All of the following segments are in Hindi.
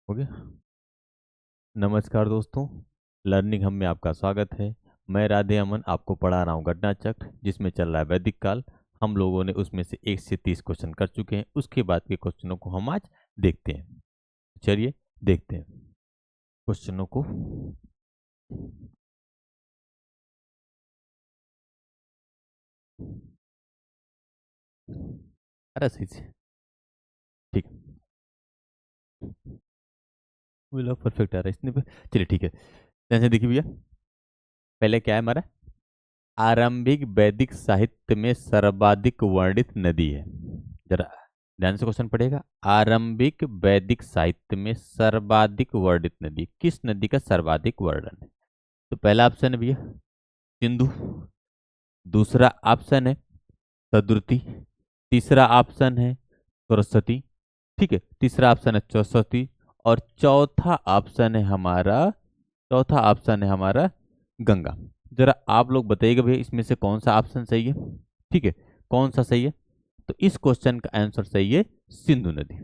हो गया। नमस्कार दोस्तों, लर्निंग हम में आपका स्वागत है। मैं राधे अमन आपको पढ़ा रहा हूँ घटना चक्र, जिसमें चल रहा है वैदिक काल। हम लोगों ने उसमें से 1 से 30 क्वेश्चन कर चुके हैं। उसके बाद के क्वेश्चनों को हम आज देखते हैं। चलिए देखते हैं क्वेश्चनों को। अरे सही से, ठीक है, परफेक्ट आ रहा है इसने पे। चलिए ठीक है, ध्यान से देखिए भैया। पहले क्या है हमारा, आरंभिक वैदिक साहित्य में सर्वाधिक वर्णित नदी है। जरा ध्यान से क्वेश्चन पढ़ेगा। आरंभिक वैदिक साहित्य में सर्वाधिक वर्णित नदी, किस नदी का सर्वाधिक वर्णन है? तो पहला ऑप्शन है भैया सिंधु, दूसरा ऑप्शन है सदुर्ती, तीसरा ऑप्शन है सरस्वती, ठीक है, तीसरा ऑप्शन है सरस्वती, और चौथा ऑप्शन है हमारा गंगा। जरा आप लोग बताइएगा भैया इसमें से कौन सा ऑप्शन सही है। ठीक है, कौन सा सही है? तो इस क्वेश्चन का आंसर सही है सिंधु नदी।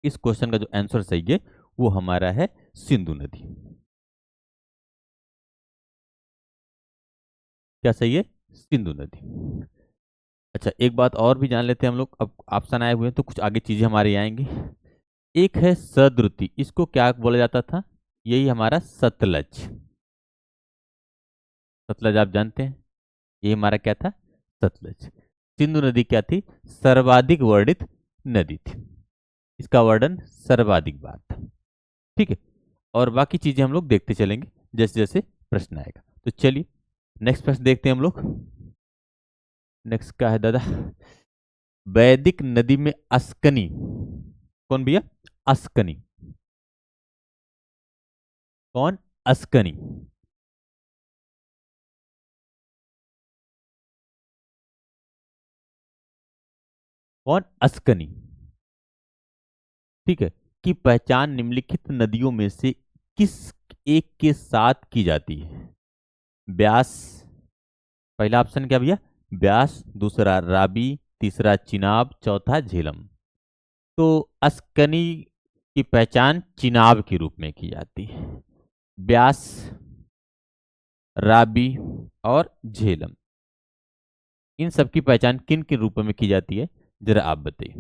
इस क्वेश्चन का जो आंसर सही है वो हमारा है सिंधु नदी। क्या सही है? सिंधु नदी। अच्छा, एक बात और भी जान लेते हैं हम लोग। अब ऑप्शन आए हुए हैं तो कुछ आगे चीजें हमारी आएंगी। एक है सद्रुति, इसको क्या बोला जाता था? यही हमारा सतलज। सतलज आप जानते हैं, ये हमारा क्या था? सतलज। सिंधु नदी क्या थी? सर्वाधिक वर्णित नदी थी। इसका वर्णन सर्वाधिक बार था। ठीक है, और बाकी चीजें हम लोग देखते चलेंगे जैसे जैसे प्रश्न आएगा। तो चलिए नेक्स्ट प्रश्न देखते हैं हम लोग। नेक्स्ट क्या है दादा? वैदिक नदी में अस्कनी, कौन भैया? अस्कनी। कौन? अस्कनी। कौन? अस्कनी। ठीक है, की पहचान निम्नलिखित नदियों में से किस एक के साथ की जाती है? ब्यास, पहला ऑप्शन क्या भैया? ब्यास, दूसरा राबी, तीसरा चिनाब, चौथा झेलम। तो अस्कनी की पहचान चिनाब के रूप में की जाती है। ब्यास, राबी और झेलम, इन सब की पहचान किन किन रूपों में की जाती है, जरा आप बताइए।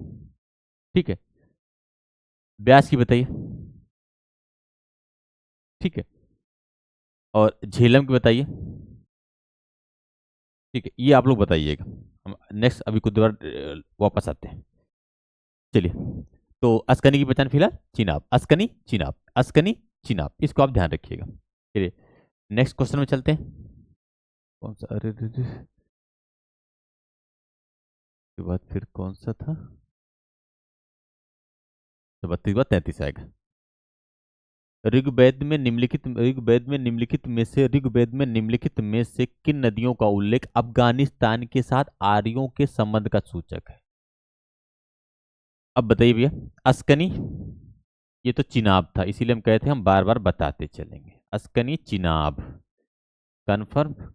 ठीक है, ब्यास की बताइए। ठीक है, और झेलम की बताइए। ठीक है, ये आप लोग बताइएगा। हम नेक्स्ट अभी कुछ देर बाद वापस आते हैं। चलिए, तो अस्कनी की पहचान फिलहाल चिनाब, अस्कनी चिनाब, अस्कनी चिनाब, इसको आप ध्यान रखिएगा। चलिए नेक्स्ट क्वेश्चन में चलते हैं। कौन सा? अरे के बाद फिर कौन सा था? तो 32 के बाद 33 आएगा। ऋग्वेद में निम्नलिखित में से किन नदियों का उल्लेख अफगानिस्तान के साथ आर्यों के संबंध का सूचक है? अब बताइए भैया। अस्कनी, ये तो चिनाब था, इसीलिए हम कहते हैं हम बार बार बताते चलेंगे। अस्कनी, चिनाब कन्फर्म,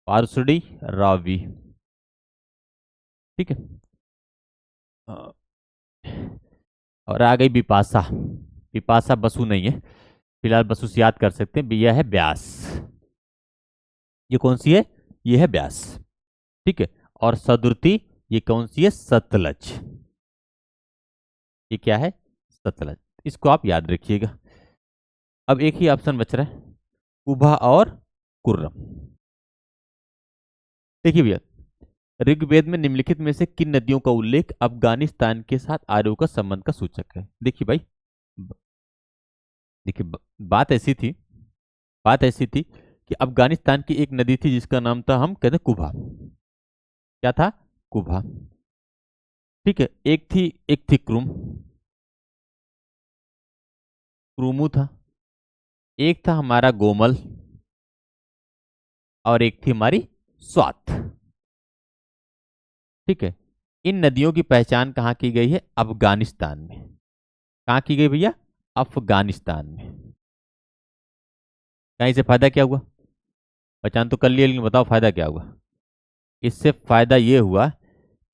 पारसुडी, रावी। ठीक है, अ, और आ गई बिपाशा। बिपाशा बसु नहीं है फिलहाल, बसु से याद कर सकते हैं भैया, है ब्यास। ये कौन सी है? ये है ब्यास। ठीक है, और सदुर्ती, ये कौन सी है? सतलज। ये क्या है? सतलज। इसको आप याद रखिएगा। अब एक ही ऑप्शन बच रहा है, कुबा और कुर्रम। देखिए भैया, ऋग्वेद में निम्नलिखित में से किन नदियों का उल्लेख अफगानिस्तान के साथ आर्यों का संबंध का सूचक है? देखिए भाई, ब- देखिए बात ऐसी थी कि अफगानिस्तान की एक नदी थी जिसका नाम था, हम कहते हैं कुबा। क्या था? कुबा। ठीक है, एक थी क्रूमू था, एक था हमारा गोमल, और एक थी हमारी स्वात। ठीक है, इन नदियों की पहचान कहाँ की गई है? अफगानिस्तान में। कहाँ की गई भैया? अफगानिस्तान में। कहीं से फायदा क्या हुआ? पहचान तो कर लिया, लेकिन बताओ फायदा क्या हुआ? इससे फायदा ये हुआ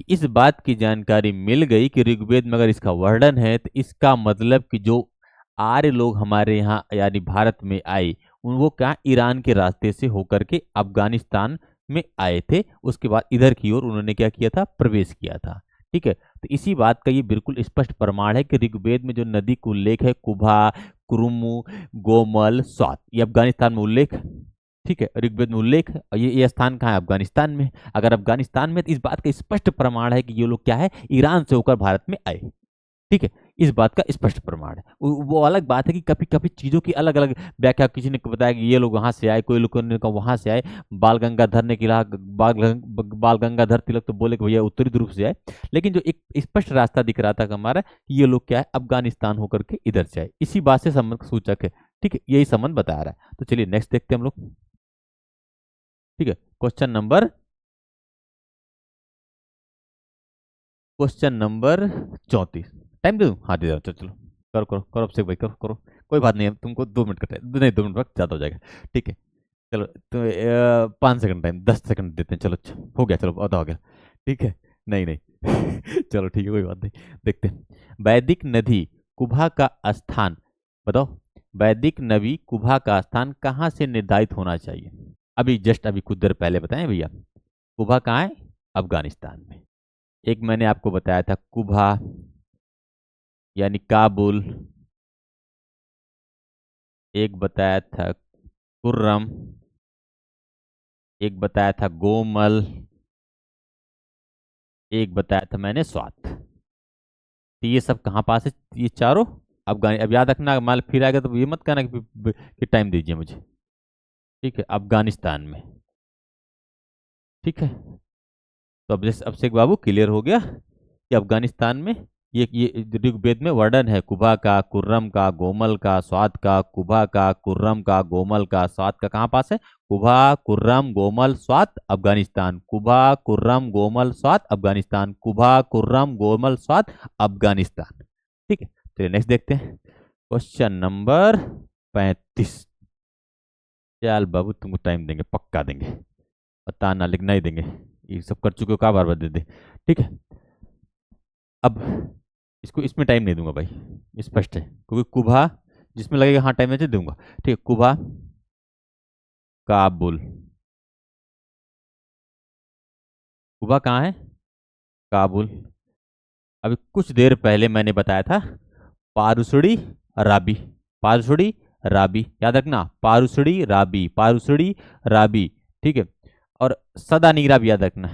इस बात की जानकारी मिल गई कि ऋग्वेद में अगर इसका वर्णन है तो इसका मतलब कि जो आर्य लोग हमारे यहाँ यानी भारत में आए वो क्या ईरान के रास्ते से होकर के अफगानिस्तान में आए थे। उसके बाद इधर की ओर उन्होंने क्या किया था, प्रवेश किया था। ठीक है, तो इसी बात का ये बिल्कुल स्पष्ट प्रमाण है कि ऋग्वेद में जो नदी का उल्लेख है कुभा, कुरुमु, गोमल, स्वात, ये अफगानिस्तान में उल्लेख है। ठीक है, ऋग्वेद में उल्लेख है और ये स्थान कहाँ है, अफगानिस्तान में। अगर अफगानिस्तान में तो इस बात का स्पष्ट प्रमाण है कि ये लोग क्या है, ईरान से होकर भारत में आए। ठीक है, इस बात का स्पष्ट प्रमाण है। वो अलग बात है कि कभी कभी चीजों की अलग अलग व्याख्या, किसी ने बताया कि ये लोग वहां से आए, कोई लोग ने कहा वहां से आए। बाल गंगाधर ने किला बाल गंगाधर तिलक तो बोले कि भैया उत्तरी ध्रुव से आए, लेकिन जो एक स्पष्ट रास्ता दिख रहा था कि हमारा कि ये लोग क्या है, अफगानिस्तान होकर के इधर से आए। इसी बात से संबंध सूचक है। ठीक है, यही संबंध बता रहा है। तो चलिए नेक्स्ट देखते हैं हम लोग। ठीक है, क्वेश्चन नंबर 34। टाइम दे दूं? हाँ दे दो, चलो चलो करो करो करो, अभिषेक भाई करो करो। कोई बात नहीं है, तुमको 2 मिनट का टाइम नहीं, 2 मिनट वक्त ज़्यादा हो जाएगा। ठीक है, चलो तो 5 सेकंड टाइम, 10 सेकंड देते हैं। चलो अच्छा, हो गया, चलो आधा हो गया। ठीक है, नहीं नहीं चलो ठीक है, कोई बात नहीं। देखते हैं, वैदिक नदी कुभा का स्थान बताओ। वैदिक नदी कुभा का स्थान कहाँ से निर्धारित होना चाहिए? अभी जस्ट अभी कुछ देर पहले बताएं भैया, कुभा कहाँ है, अफगानिस्तान में। एक मैंने आपको बताया था कुभा यानी काबुल, एक बताया था कुर्रम, एक बताया था गोमल, एक बताया था मैंने स्वात। तो ये सब कहाँ पास है, ये चारों अफगान। अब याद रखना, माल फिर आएगा तो ये मत कहना कि टाइम दीजिए मुझे। ठीक है, अफगानिस्तान में। ठीक है, तो अब जैसे अभिषेक बाबू क्लियर हो गया कि अफगानिस्तान में ये ऋग्वेद में वर्णन है कुबा का, कुर्रम का, गोमल का, स्वात का। कुबा का, कुर्रम का, गोमल का, स्वात का कहाँ पास है, कुबा, कुर्रम, गोमल, स्वात, अफगानिस्तान। कुबा, कुर्रम, गोमल, स्वात, अफगानिस्तान। कुबा, कुर्रम, गोमल, स्वात, अफगानिस्तान। ठीक है, चलिए नेक्स्ट देखते हैं, क्वेश्चन नंबर 35। चल बाबू तुमको टाइम देंगे, पक्का देंगे, बताना लिखना ही देंगे। ये सब कर चुके हो, कहा बार बार दे दे। ठीक है, अब इसको इसमें टाइम नहीं दूंगा भाई, स्पष्ट है, क्योंकि कुबा जिसमें लगेगा हाँ टाइम में दूंगा। ठीक है, कुबा, काबुल। कुबा कहाँ है, काबुल। अभी कुछ देर पहले मैंने बताया था पारुसड़ी राबी, पारुसड़ी राबी, याद रखना, पारुसड़ी राबी, पारुसड़ी राबी। ठीक है, और सदा नीरा भी याद रखना,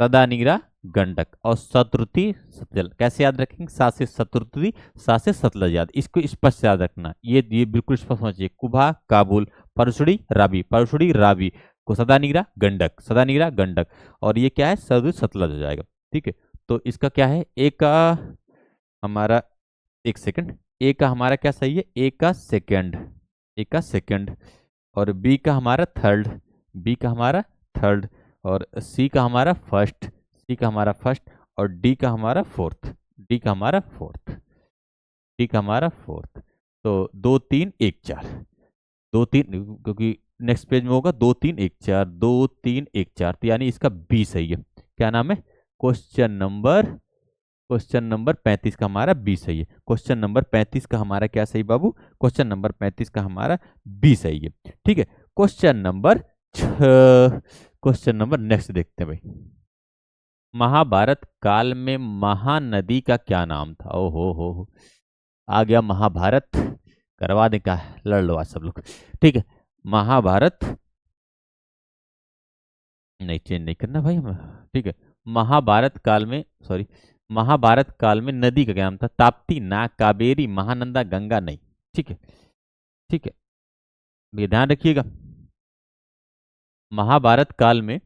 सदा नीरा गंडक, और शत्रुति सतलज। कैसे याद रखेंगे, सा से शत्रुति, सा से सतलज, याद, इसको स्पष्ट याद रखना। ये बिल्कुल स्पष्ट होना चाहिए। कुबा, काबुल, परसुड़ी राबी, परसुड़ी राबी को सदा नीरा गंडक, सदा नीरा गंडक, और ये क्या है, शत्रुति सतलज हो जाएगा। ठीक है, तो इसका क्या है, ए का हमारा, एक सेकंड, ए का हमारा क्या सही है, ए का सेकंड, ए का सेकंड, और बी का हमारा थर्ड, बी का हमारा थर्ड, और सी का हमारा फर्स्ट, सी का हमारा फर्स्ट, और डी का हमारा फोर्थ, डी का हमारा फोर्थ, डी का हमारा फोर्थ। तो 2 3 1 4, 2 3, क्योंकि नेक्स्ट पेज में होगा 2 3 1 4, 2 3 1 4, तो यानी इसका बी सही है। क्या नाम है, क्वेश्चन नंबर 35 का हमारा बी सही है। क्वेश्चन नंबर 35 का हमारा क्या सही बाबू, क्वेश्चन नंबर 35 का हमारा बी सही है। ठीक है, question number 6, question number next देखते हैं भाई। महाभारत काल में महानदी का क्या नाम था? ओ हो, आ गया महाभारत, करवा दे का, लड़ लो आज सब लोग। ठीक है, महाभारत नहीं चेंज नहीं करना भाई हम। ठीक है, महाभारत काल में, सॉरी, महाभारत काल में नदी का क्या नाम था? ताप्ती, नाग, कावेरी, महानंदा, गंगा। नहीं, ठीक है, ठीक है, ये ध्यान रखिएगा। महाभारत काल में,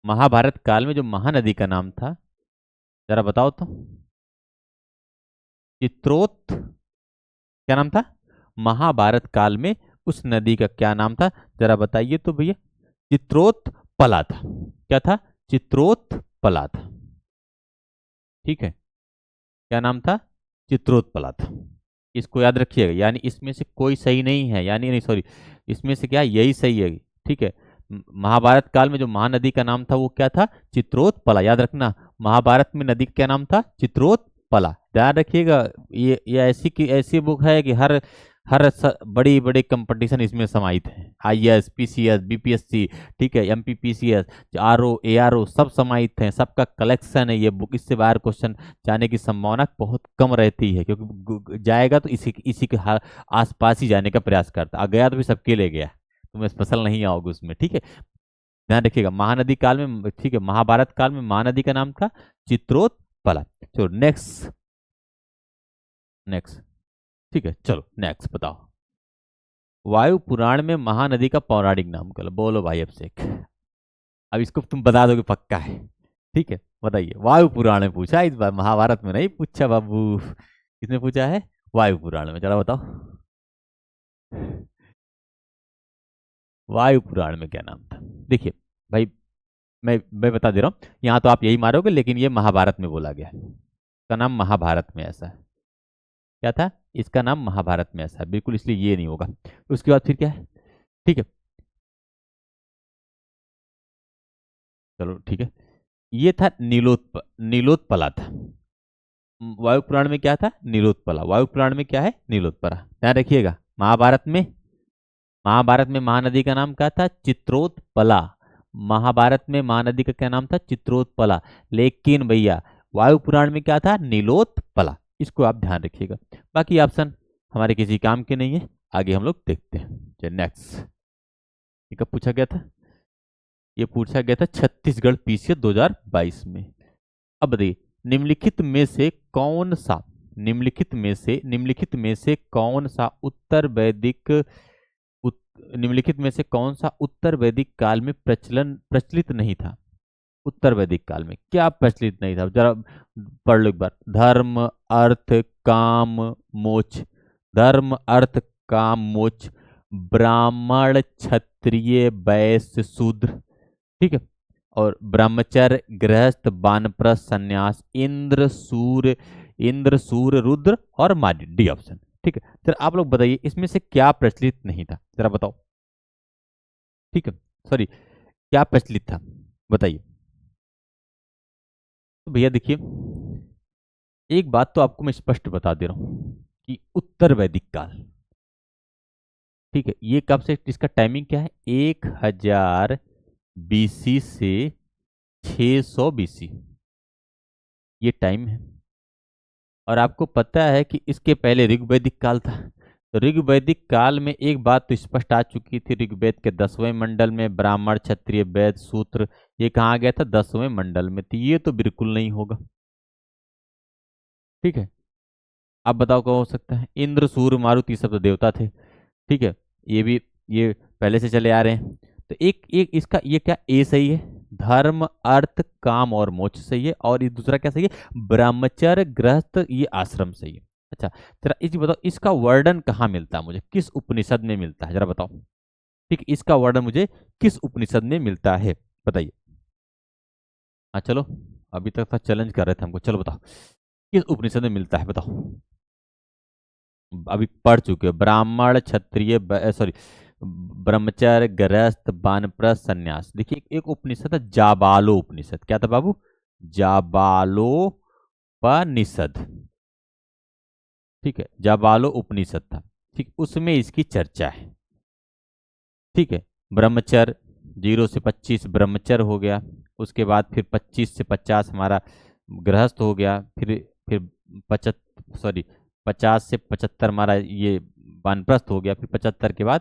महाभारत काल में जो महानदी का नाम था, जरा बताओ तो। चित्रोत, क्या नाम था महाभारत काल में, उस नदी का क्या नाम था, जरा बताइए तो भैया। चित्रोत पला था। क्या था, चित्रोत पला था। ठीक है, क्या नाम था, चित्रोत्पला था। इसको याद रखिएगा, यानी इसमें से कोई सही नहीं है, यानी नहीं, सॉरी, इसमें से क्या यही सही है। ठीक है, महाभारत काल में जो महानदी का नाम था वो क्या था? चित्रोत्पला। याद रखना, महाभारत में नदी का क्या नाम था? चित्रोत्पला। ध्यान रखिएगा, ये ऐसी की ऐसी बुक है कि हर हर बड़ी बड़ी कंपटीशन इसमें समाहित है। आईएएस, पीसीएस, बीपीएससी, ठीक है, एमपीपीसीएस, आरओ, एआरओ सब समाहित हैं, सबका कलेक्शन है ये बुक। इससे बाहर क्वेश्चन जाने की संभावना बहुत कम रहती है, क्योंकि जाएगा तो इसी इसी के आसपास ही जाने का प्रयास करता। गया तो भी सबके ले गया, तुम्हें स्पेशल नहीं आओगे उसमें, ठीक है। ध्यान रखिएगा, महानदी काल में, ठीक है, महाभारत काल में महानदी का नाम था चित्रोत्पला। चलो नेक्स्ट, नेक्स्ट, ठीक है, चलो नेक्स्ट बताओ। वायु पुराण में महानदी का पौराणिक नाम कल बोलो भाई अभिषेक। अब इसको तुम बता दोगे पक्का है, ठीक है, बताइए। वायु पुराण में पूछा इस बार, महाभारत में नहीं पूछा बाबू। किसने पूछा है? वायु पुराण में। चलो बताओ, वायु पुराण में क्या नाम था? देखिए भाई, मैं बता दे रहा हूँ, यहाँ तो आप यही मारोगे, लेकिन ये महाभारत में बोला गया है। इसका नाम महाभारत में ऐसा है। क्या था? इसका नाम महाभारत में ऐसा है, बिल्कुल, इसलिए ये नहीं होगा। उसके बाद फिर क्या है? ठीक है, चलो ठीक है, ये था नीलोत्पला था। वायु पुराण में क्या था? नीलोत्पला। वायु पुराण में क्या है? नीलोत्पला। ध्यान रखिएगा, महाभारत में महानदी का नाम क्या था? चित्रोत्पला। महाभारत में महानदी का क्या नाम था? चित्रोत्पला। लेकिन भैया वायु पुराण में क्या था? नीलोत्पला। इसको आप ध्यान रखिएगा। बाकी ऑप्शन हमारे किसी काम के नहीं है, आगे हम लोग देखते हैं। चलिए नेक्स्ट, ये कब पूछा गया था? ये पूछा गया था छत्तीसगढ़ पीसीएस 2022 में। अब बताइए, निम्नलिखित में से कौन सा, निम्नलिखित में से कौन सा उत्तर वैदिक निम्नलिखित में से कौन सा उत्तर वैदिक काल में प्रचलित नहीं था? उत्तर वैदिक काल में क्या प्रचलित नहीं था? जरा पढ़ लो एक बार। धर्म, अर्थ, काम, मोक्ष। धर्म, अर्थ, काम, मोक्ष। ब्राह्मण, क्षत्रिय, वैश्य, शूद्र, ठीक है। और ब्रह्मचर्य, गृहस्थ, वानप्रस्थ, संन्यास, इंद्र, सूर्य, रुद्र और मार्य। डी ऑप्शन, ठीक है। जरा आप लोग बताइए, इसमें से क्या प्रचलित नहीं था? जरा बताओ, ठीक है, सॉरी, क्या प्रचलित था, बताइए। तो भैया देखिए, एक बात तो आपको मैं स्पष्ट बता दे रहा हूं कि उत्तर वैदिक काल, ठीक है, ये कब से, इसका टाइमिंग क्या है? 1000 बीसी से 600 बीसी, ये टाइम है। और आपको पता है कि इसके पहले ऋग्वैदिक काल था। तो ऋग्वैदिक काल में एक बात तो स्पष्ट आ चुकी थी, ऋग्वेद के 10वें मंडल में ब्राह्मण, क्षत्रिय, वैश्य, शूद्र, ये कहा गया था 10वें मंडल में, तो ये तो बिल्कुल नहीं होगा, ठीक है। आप बताओ क्या हो सकता है? इंद्र, सूर्य, मारुति सब तो देवता थे, ठीक है, ये भी, ये पहले से चले आ रहे हैं। तो एक एक इसका ये क्या, ए सही है, धर्म, अर्थ, काम और मोक्ष सही है, और ये दूसरा क्या सही है? ब्रह्मचर्य, गृहस्थ, ये आश्रम सही है। अच्छा, जरा इस बताओ, इसका वर्णन कहाँ मिलता है मुझे, किस उपनिषद में मिलता है? जरा बताओ, ठीक, इसका वर्णन मुझे किस उपनिषद में मिलता है, बताइए। हाँ चलो, अभी तक था चैलेंज कर रहे थे हमको, चलो बताओ किस उपनिषद में मिलता है, बताओ। अभी पढ़ चुके हो, ब्राह्मण, क्षत्रिय, सॉरी, ब्रह्मचर्य, गृहस्थ, वानप्रस्थ, संन्यास। देखिए एक उपनिषद है जाबालो उपनिषद, क्या था बाबू? जाबालोपनिषद, ठीक है, जाबालो उपनिषद था, ठीक, उसमें इसकी चर्चा है, ठीक है। ब्रह्मचर्य 0 से 25 ब्रह्मचर्य हो गया, उसके बाद फिर 25 से 50 हमारा गृहस्थ हो गया, फिर 50 से 75 हमारा ये वानप्रस्थ हो गया, फिर 75 के बाद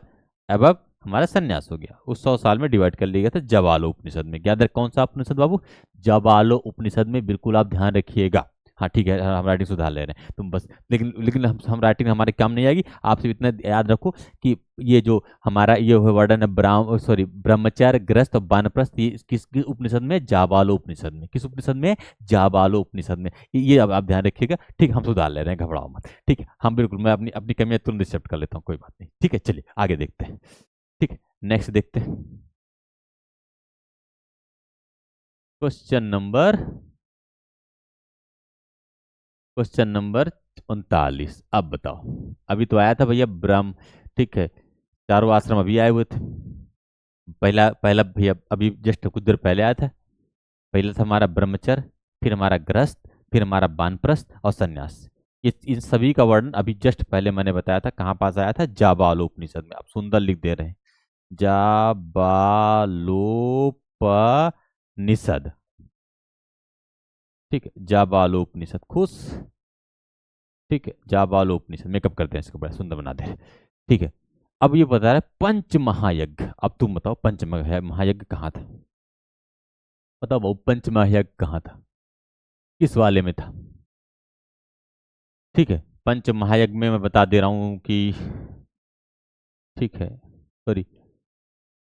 अब हमारा संन्यास हो गया। उस 100 साल में डिवाइड कर लिया गया था जवालो उपनिषद में। क्या कौन सा उपनिषद बाबू? जवालो उपनिषद में, बिल्कुल आप ध्यान रखिएगा। हाँ ठीक है, हम राइटिंग सुधार ले रहे हैं, तुम बस, लेकिन लेकिन हम राइटिंग हमारे काम नहीं आएगी। आप सिर्फ इतना याद रखो कि ये जो हमारा ये वर्णन है ब्रह्मचर्य, ग्रस्त और वानप्रस्थ, ये किस किस उपनिषद में? जाबालो उपनिषद में। किस उपनिषद में? जाबालो उपनिषद में। ये अब आप ध्यान रखिएगा, ठीक, हम सुधार ले रहे हैं, घबराओ मत, ठीक है। हम बिल्कुल, मैं अपनी अपनी कमियां तुरंत एक्सेप्ट कर लेता हूँ, कोई बात नहीं, ठीक है। चलिए आगे देखते हैं, ठीक है, नेक्स्ट देखते हैं। Question number 39। अब बताओ, अभी तो आया था भैया ब्रह्म, ठीक है, चारों आश्रम अभी आए हुए थे। पहला पहला भैया अभी जस्ट कुछ देर पहले आया था। पहला था हमारा ब्रह्मचर्य, फिर हमारा गृहस्थ, फिर हमारा वानप्रस्थ और संन्यास। ये इन सभी का वर्णन अभी जस्ट पहले मैंने बताया था, कहाँ पास आया था, जाबालोपनिषद में। आप सुंदर लिख दे रहे हैं, जाबालोपनिषद। ठीक है, जाबालोपनिषद। खुश। ठीक है, जाबालोपनिषद मेकअप करते हैं, इसको बड़ा सुंदर बना दे। ठीक है, अब ये बता रहा है पंच महायज्ञ। अब तुम बताओ पंच महायज्ञ कहाँ था? बताओ वो पंच महायज्ञ कहाँ था, किस वाले में था? ठीक है, पंच महायज्ञ में मैं बता दे रहा हूँ कि, ठीक है, सॉरी,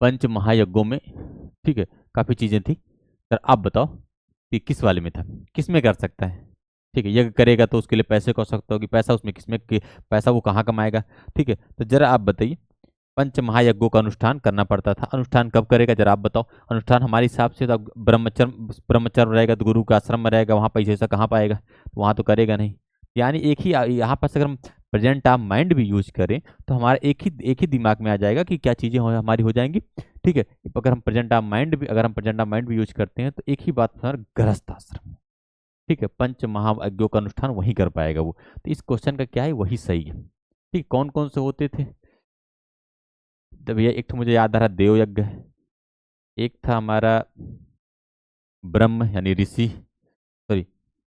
पंच महायज्ञों में, ठीक है, काफी चीजें थी। सर आप बताओ कि किस वाले में था, किस में कर सकता है? ठीक है, यज्ञ करेगा तो उसके लिए पैसे को सकता हो कि पैसा उसमें किसमें पैसा वो कहाँ कमाएगा? ठीक है, तो जरा आप बताइए, पंच महायज्ञों का अनुष्ठान करना पड़ता था। अनुष्ठान कब करेगा जरा आप बताओ? अनुष्ठान हमारे हिसाब से तो ब्रह्मचर्य, ब्रह्मचर्य रहेगा तो गुरु का आश्रम में रहेगा, वहां पैसे से कहाँ पाएगा? तो वहां तो करेगा नहीं। यानी एक ही यहाँ पर अगर हम प्रेजेंट ऑफ माइंड भी यूज करें तो हमारा एक ही दिमाग में आ जाएगा कि क्या चीजें हमारी हो जाएंगी। ठीक है, अगर हम प्रेजेंट ऑफ माइंड भी यूज करते हैं तो एक ही बात हमारा गृहस्थ आश्रम। ठीक है, पंच महायज्ञों का अनुष्ठान वहीं कर पाएगा वो। तो इस क्वेश्चन का क्या है, वही सही है। ठीक, कौन कौन से होते थे? तो भैया एक तो मुझे याद आ रहा देव यज्ञ, एक था हमारा ब्रह्म यानी ऋषि, सॉरी,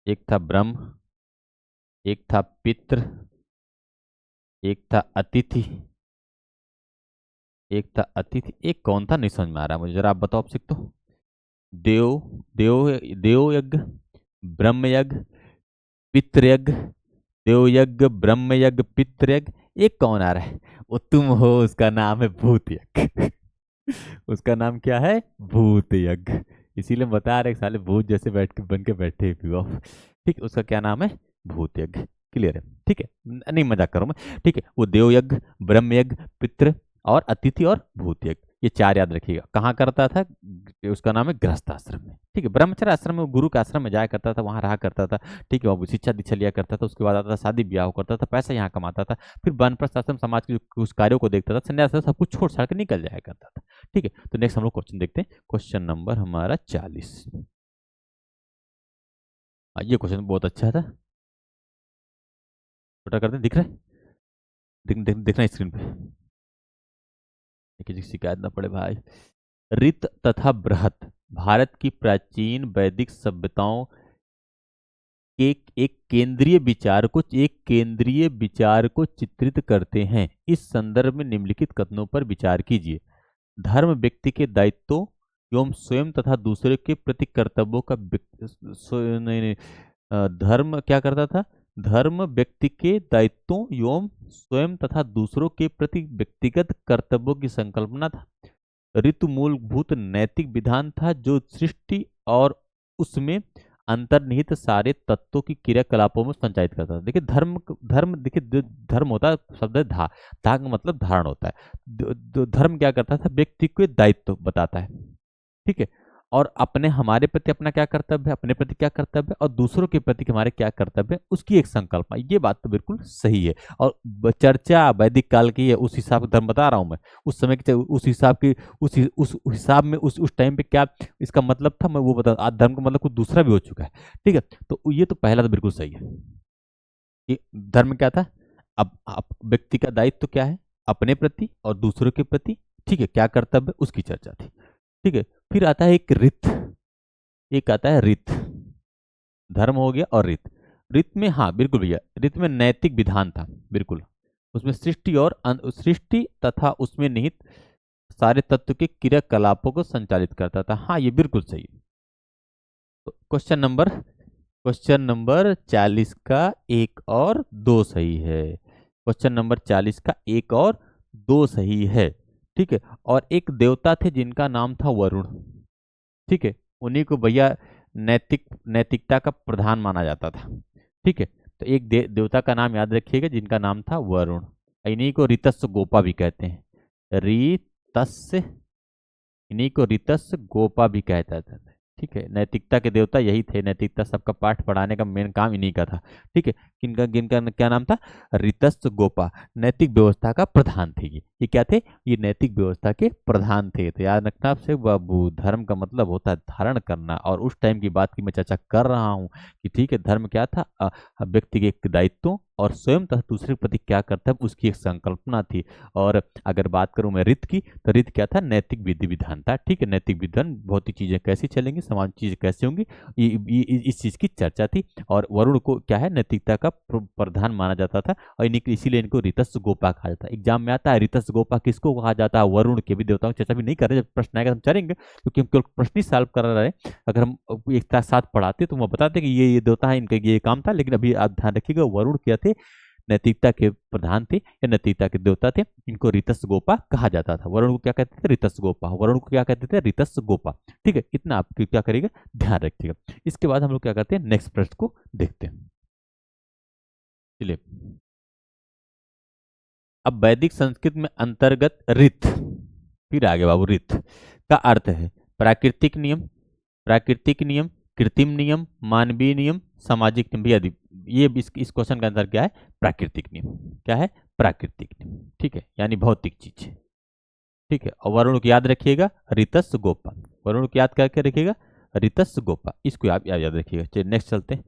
एक था ब्रह्म, एक था पितृ, एक था अतिथि, एक कौन था नहीं समझ में आ रहा मुझे, जरा आप बताओ, आप सीख तो। देव, देव यज्ञ, ब्रह्म यज्ञ, पितृयज्ञ, देव यज्ञ, ब्रह्म यज्ञ, पितृयज्ञ। एक कौन आ रहा है? वो तुम हो, उसका नाम है भूत यज्ञ। उसका नाम क्या है? भूत यज्ञ। इसीलिए बता रहे साले भूत जैसे बैठ के बन के बैठे हुए हो। ठीक है, उसका क्या नाम है? भूत यज्ञ। क्लियर है? ठीक है, नहीं मजाक करो मैं। ठीक है, वो देव यज्ञ, ब्रह्म यज्ञ, पितृ और अतिथि और भूत यज्ञ, ये चार याद रखिएगा। कहाँ करता था? उसका नाम है गृहस्थ आश्रम में। ठीक है, ब्रह्मचर्य आश्रम में, गुरु के आश्रम में जाया करता था, वहां रहा करता था। ठीक है, वो शिक्षा दीक्षा लिया करता था, उसके बाद आता था शादी ब्याह करता था, पैसा यहाँ कमाता था, फिर वानप्रस्थ आश्रम समाज के कुछ कार्यों को देखता था, संन्यास सब कुछ छोड़ छाड़ के निकल जाया करता था। ठीक है, तो नेक्स्ट हम लोग क्वेश्चन देखते हैं, क्वेश्चन नंबर हमारा 40। ये क्वेश्चन बहुत अच्छा था, छोटा करते हैं, दिख रहा है? दिख रहा है स्क्रीन पे? किसी की शिकायत ना पड़े भाई। ऋत तथा बृहत भारत की प्राचीन वैदिक सभ्यताओं के एक केंद्रीय विचार को चित्रित करते हैं। इस संदर्भ में निम्नलिखित कथनों पर विचार कीजिए। धर्म व्यक्ति के दायित्वों एवं स्वयं तथा दूसरे के प्रति कर्तव्यों का नहीं, नहीं, धर्म क्या करता था? धर्म व्यक्ति के दायित्वों एवं स्वयं तथा दूसरों के प्रति व्यक्तिगत कर्तव्यों की संकल्पना था। ऋतु मूलभूत नैतिक विधान था जो सृष्टि और उसमें अंतर्निहित सारे तत्वों की क्रियाकलापों में संचालित करता था। देखिए धर्म, देखिए धर्म होता है, शब्द है धा, धा का मतलब धारण होता है। धर्म क्या करता था? व्यक्ति को दायित्व बताता है। ठीक है, और अपने हमारे प्रति अपना क्या कर्तव्य है, अपने प्रति क्या कर्तव्य है, और दूसरों के प्रति हमारे क्या कर्तव्य है, उसकी एक संकल्पना। ये बात तो बिल्कुल सही है, और चर्चा वैदिक काल की है, उस हिसाब से धर्म बता रहा हूं मैं। उस समय की उस हिसाब की, उस हिसाब में, उस टाइम पे क्या इसका मतलब था, मैं वो बता। आज धर्म का मतलब कुछ दूसरा भी हो चुका है। ठीक है, तो ये तो पहला तो बिल्कुल सही है कि धर्म क्या था। अब व्यक्ति का दायित्व तो क्या है, अपने प्रति और दूसरों के प्रति। ठीक है, क्या कर्तव्य, उसकी चर्चा थी। ठीक है, फिर आता है एक रित, एक आता है रित। धर्म हो गया और रित। रित में, हाँ बिल्कुल भैया, रित में नैतिक विधान था, बिल्कुल। उसमें सृष्टि और सृष्टि तथा उसमें निहित सारे तत्व के क्रियाकलापों को संचालित करता था। हाँ, ये बिल्कुल सही है। तो क्वेश्चन नंबर 40 का एक और दो सही है। क्वेश्चन नंबर 40 का एक और दो सही है। ठीक है, और एक देवता थे जिनका नाम था वरुण। ठीक है, उन्हीं को भैया नैतिकता का प्रधान माना जाता था। ठीक है, तो एक देवता का नाम याद रखिएगा जिनका नाम था वरुण। इन्हीं को ऋतस्य गोपा भी कहते हैं। ऋतस्य, इन्हीं को ऋतस्य गोपा भी कहता था। ठीक है, नैतिकता के देवता यही थे, नैतिकता सबका पाठ पढ़ाने का मेन काम इन्हीं का था। ठीक है, किनका किनका क्या नाम था? ऋतस्य गोपा, नैतिक व्यवस्था का प्रधान थे ये क्या थे? ये नैतिक व्यवस्था के प्रधान थे। तो याद रखना आपसे बाबू, धर्म का मतलब होता है धारण करना, और उस टाइम की बात की मैं चर्चा कर रहा हूँ कि ठीक है, धर्म क्या था? व्यक्ति के एक दायित्व और स्वयं तथा दूसरे के प्रति क्या करता है उसकी एक संकल्पना थी। और अगर बात करूं मैं रित की, तो रित क्या था? नैतिक विधि विधान था। ठीक है, नैतिक विधान, भौतिक चीजें कैसी चलेंगी, समाज चीजें कैसी होंगी, इस चीज की चर्चा थी। और वरुण को क्या है? नैतिकता का प्रधान माना जाता था, और इसीलिए इनको ऋतस्य गोपा कहा जाता है। एग्जाम में आता है ऋतस्य गोपा किसको कहा जाता है? वरुण के भी देवताओं की चर्चा भी नहीं कर रहे, जब प्रश्न आएगा हम चलेंगे, क्योंकि हम केवल प्रश्न ही सॉल्व कर रहे हैं। अगर हम एक साथ पढ़ाते तो वो बताते कि ये देवता है, इनका ये काम था। लेकिन अभी आप ध्यान रखिएगा, वरुण क्या थे? नैतिकता के प्रधान थे या नैतिकता के देवता थे। इनको ऋतस्य गोपा कहा जाता था। वरुण को क्या कहते थे? ऋतस्य गोपा। वरुण को क्या कहते थे? ऋतस्य गोपा। ठीक है, इतना आप क्या करिएगा, ध्यान रखिएगा। इसके बाद हम लोग क्या करते हैं, नेक्स्ट प्रश्न को देखते हैं। चलिए, अब वैदिक संस्कृत में अंतर्गत ऋत, फिर आगे बाबू, ऋत का अर्थ है प्राकृतिक नियम, प्राकृतिक नियम, कृत्रिम नियम, मानवीय नियम, सामाजिक नियम। भैया ये इस क्वेश्चन का आंसर क्या है? प्राकृतिक नियम। क्या है? प्राकृतिक नियम। ठीक है, यानी भौतिक चीज। ठीक है, और वरुण को याद रखिएगा, ऋतस्य गोपा। वरुण को याद करके रखिएगा, ऋतस्य गोपा, इसको आप याद रखिएगा। चलिए नेक्स्ट चलते हैं।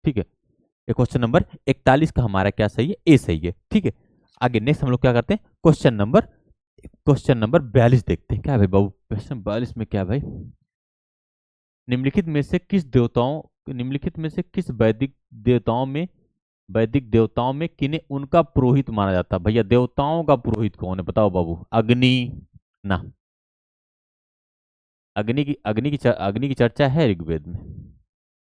ठीक है, ये क्वेश्चन नंबर 41 का हमारा क्या सही है? ए सही है। ठीक है, आगे नेक्स्ट हम लोग क्या करते हैं, क्वेश्चन नंबर 42 देखते हैं। क्या है भाई बाबू क्वेश्चन 42 में? क्या है भाई? निम्नलिखित में से किस देवताओं, निम्नलिखित में से किस वैदिक देवताओं में किन्हें उनका पुरोहित माना जाता है? भैया देवताओं का पुरोहित कौन है बताओ बाबू? अग्नि ना, अग्नि की चर्चा है ऋग्वेद में।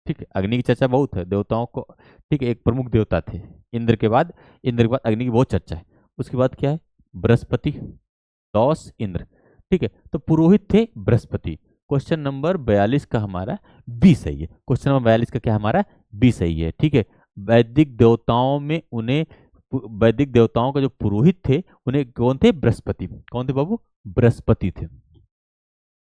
ठीक है, अग्नि की चर्चा बहुत है देवताओं को। ठीक है, एक प्रमुख देवता थे इंद्र के बाद अग्नि की बहुत चर्चा है। उसके बाद क्या है? बृहस्पति, दौस, इंद्र। ठीक है, तो पुरोहित थे बृहस्पति। क्वेश्चन नंबर 42 का हमारा बी सही है। क्वेश्चन नंबर 42 का क्या हमारा? बी सही है। ठीक है, वैदिक देवताओं में उन्हें, वैदिक देवताओं का जो पुरोहित थे उन्हें कौन थे? बृहस्पति। कौन थे बाबू? बृहस्पति थे।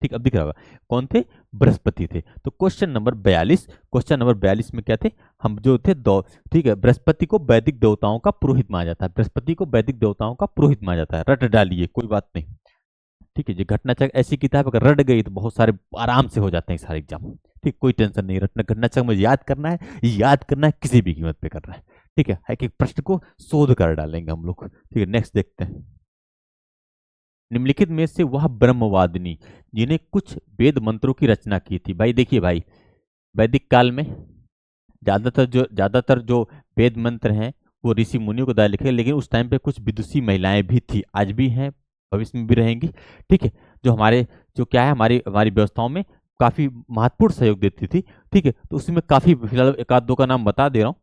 ठीक, अब दिख रहा होगा कौन थे? बृहस्पति थे। तो क्वेश्चन नंबर 42 में क्या थे? हम जो थे दो। ठीक है, बृहस्पति को वैदिक देवताओं का पुरोहित माना जाता है, बृहस्पति को वैदिक देवताओं का पुरोहित माना जाता है। रट डालिए, कोई बात नहीं। ठीक है, ये घटना चक्र ऐसी किताब अगर रट गई तो बहुत सारे आराम से हो जाते हैं सारे एग्जाम। ठीक, कोई टेंशन नहीं, रटना घटना चक्र में याद करना है किसी भी कीमत पे करना है। ठीक है, एक एक प्रश्न को शोध कर डालेंगे हम लोग। ठीक है, नेक्स्ट देखते हैं। निम्नलिखित में से वह ब्रह्मवादिनी जिन्हें कुछ वेद मंत्रों की रचना की थी। भाई देखिए भाई, वैदिक काल में ज्यादातर जो वेद मंत्र हैं वो ऋषि मुनियों को द्वारा लिखे, लेकिन उस टाइम पे कुछ विदुषी महिलाएं भी थी, आज भी हैं, भविष्य में भी रहेंगी। ठीक है, जो क्या है, हमारी हमारी व्यवस्थाओं में काफी महत्वपूर्ण सहयोग देती थी। ठीक है, तो उसमें काफी, फिलहाल एक आध दो का नाम बता दे रहा हूँ,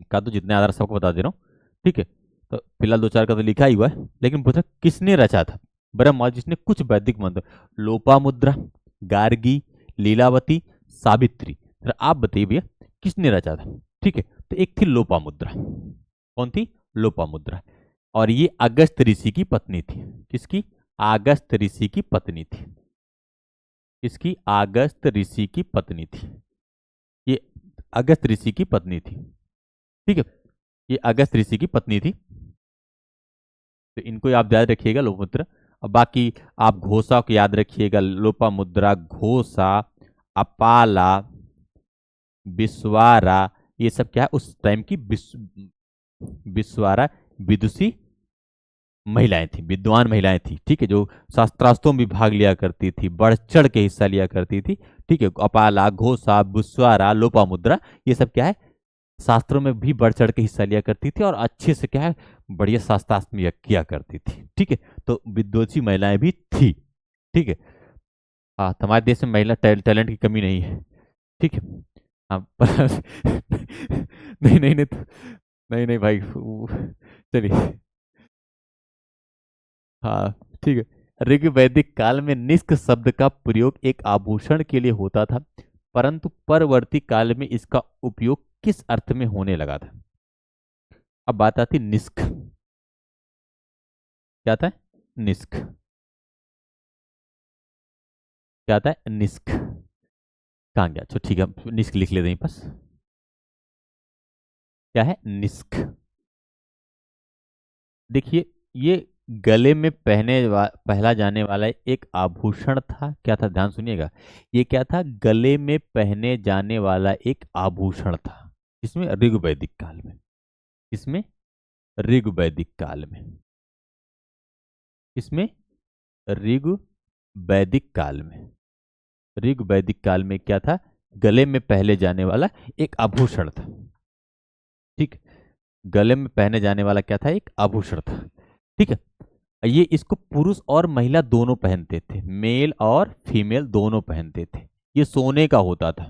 एक आध दो जितने आधार सबको बता दे रहा हूँ। ठीक है, तो फिलहाल दो चार का तो लिखा ही हुआ है, लेकिन पूछा किसने रचा था? ब्रह्मा, जिसने कुछ वैदिक मंत्र, लोपामुद्रा, गार्गी, लीलावती, सावित्री। तो आप बताइए भैया किसने रचा था? ठीक है, तो एक थी लोपामुद्रा। कौन थी? लोपामुद्रा। और ये अगस्त ऋषि की पत्नी थी। किसकी? अगस्त ऋषि की पत्नी थी। किसकी? अगस्त ऋषि की पत्नी थी। ये अगस्त ऋषि की पत्नी थी। ठीक है, ये अगस्त ऋषि की पत्नी थी। तो इनको आप याद रखिएगा, लोपामुद्रा। और बाकी आप घोषा को याद रखिएगा, लोपामुद्रा, घोषा, अपाला, विश्वारा, ये सब क्या है? उस टाइम की विश्वारा विदुषी महिलाएं थी, विद्वान महिलाएं थी। ठीक है, जो शास्त्रास्त्रों में भी भाग लिया करती थी, बढ़ चढ़ के हिस्सा लिया करती थी। ठीक है, अपाला, घोषा, विश्वारा, लोपामुद्रा, ये सब क्या है? शास्त्रों में भी बढ़ चढ़ के हिस्सा लिया करती थी, और अच्छे से क्या है, बढ़िया शास्त्रास्त्र में किया करती थी। ठीक है, तो विद्वती महिलाएं भी थी। ठीक है, हाँ, हमारे देश में महिला टैलेंट की कमी नहीं है। ठीक है, हाँ नहीं नहीं नहीं नहीं नहीं भाई, चलिए। हाँ, ठीक है। ऋग्वैदिक काल में निष्क शब्द का प्रयोग एक आभूषण के लिए होता था, परंतु परवर्ती काल में इसका उपयोग किस अर्थ में होने लगा था? अब बात आती निष्क। क्या था? निष्क। क्या आता है, निष्क। कहाँ गया, तो ठीक है निष्क लिख लेते हैं बस। क्या है, निष्क। देखिए ये गले में पहला जाने वाला एक आभूषण था। क्या था, ध्यान सुनिएगा, ये क्या था, गले में पहने जाने वाला एक आभूषण था। इसमें ऋग्वैदिक काल में, इसमें ऋग्वैदिक काल में, इसमें ऋग्वैदिक काल में, ऋग्वैदिक काल में क्या था, गले में पहने जाने वाला एक आभूषण था। ठीक, गले में पहने जाने वाला क्या था, एक आभूषण था। ठीक है, ये इसको पुरुष और महिला दोनों पहनते थे, मेल और फीमेल दोनों पहनते थे। ये सोने का होता था।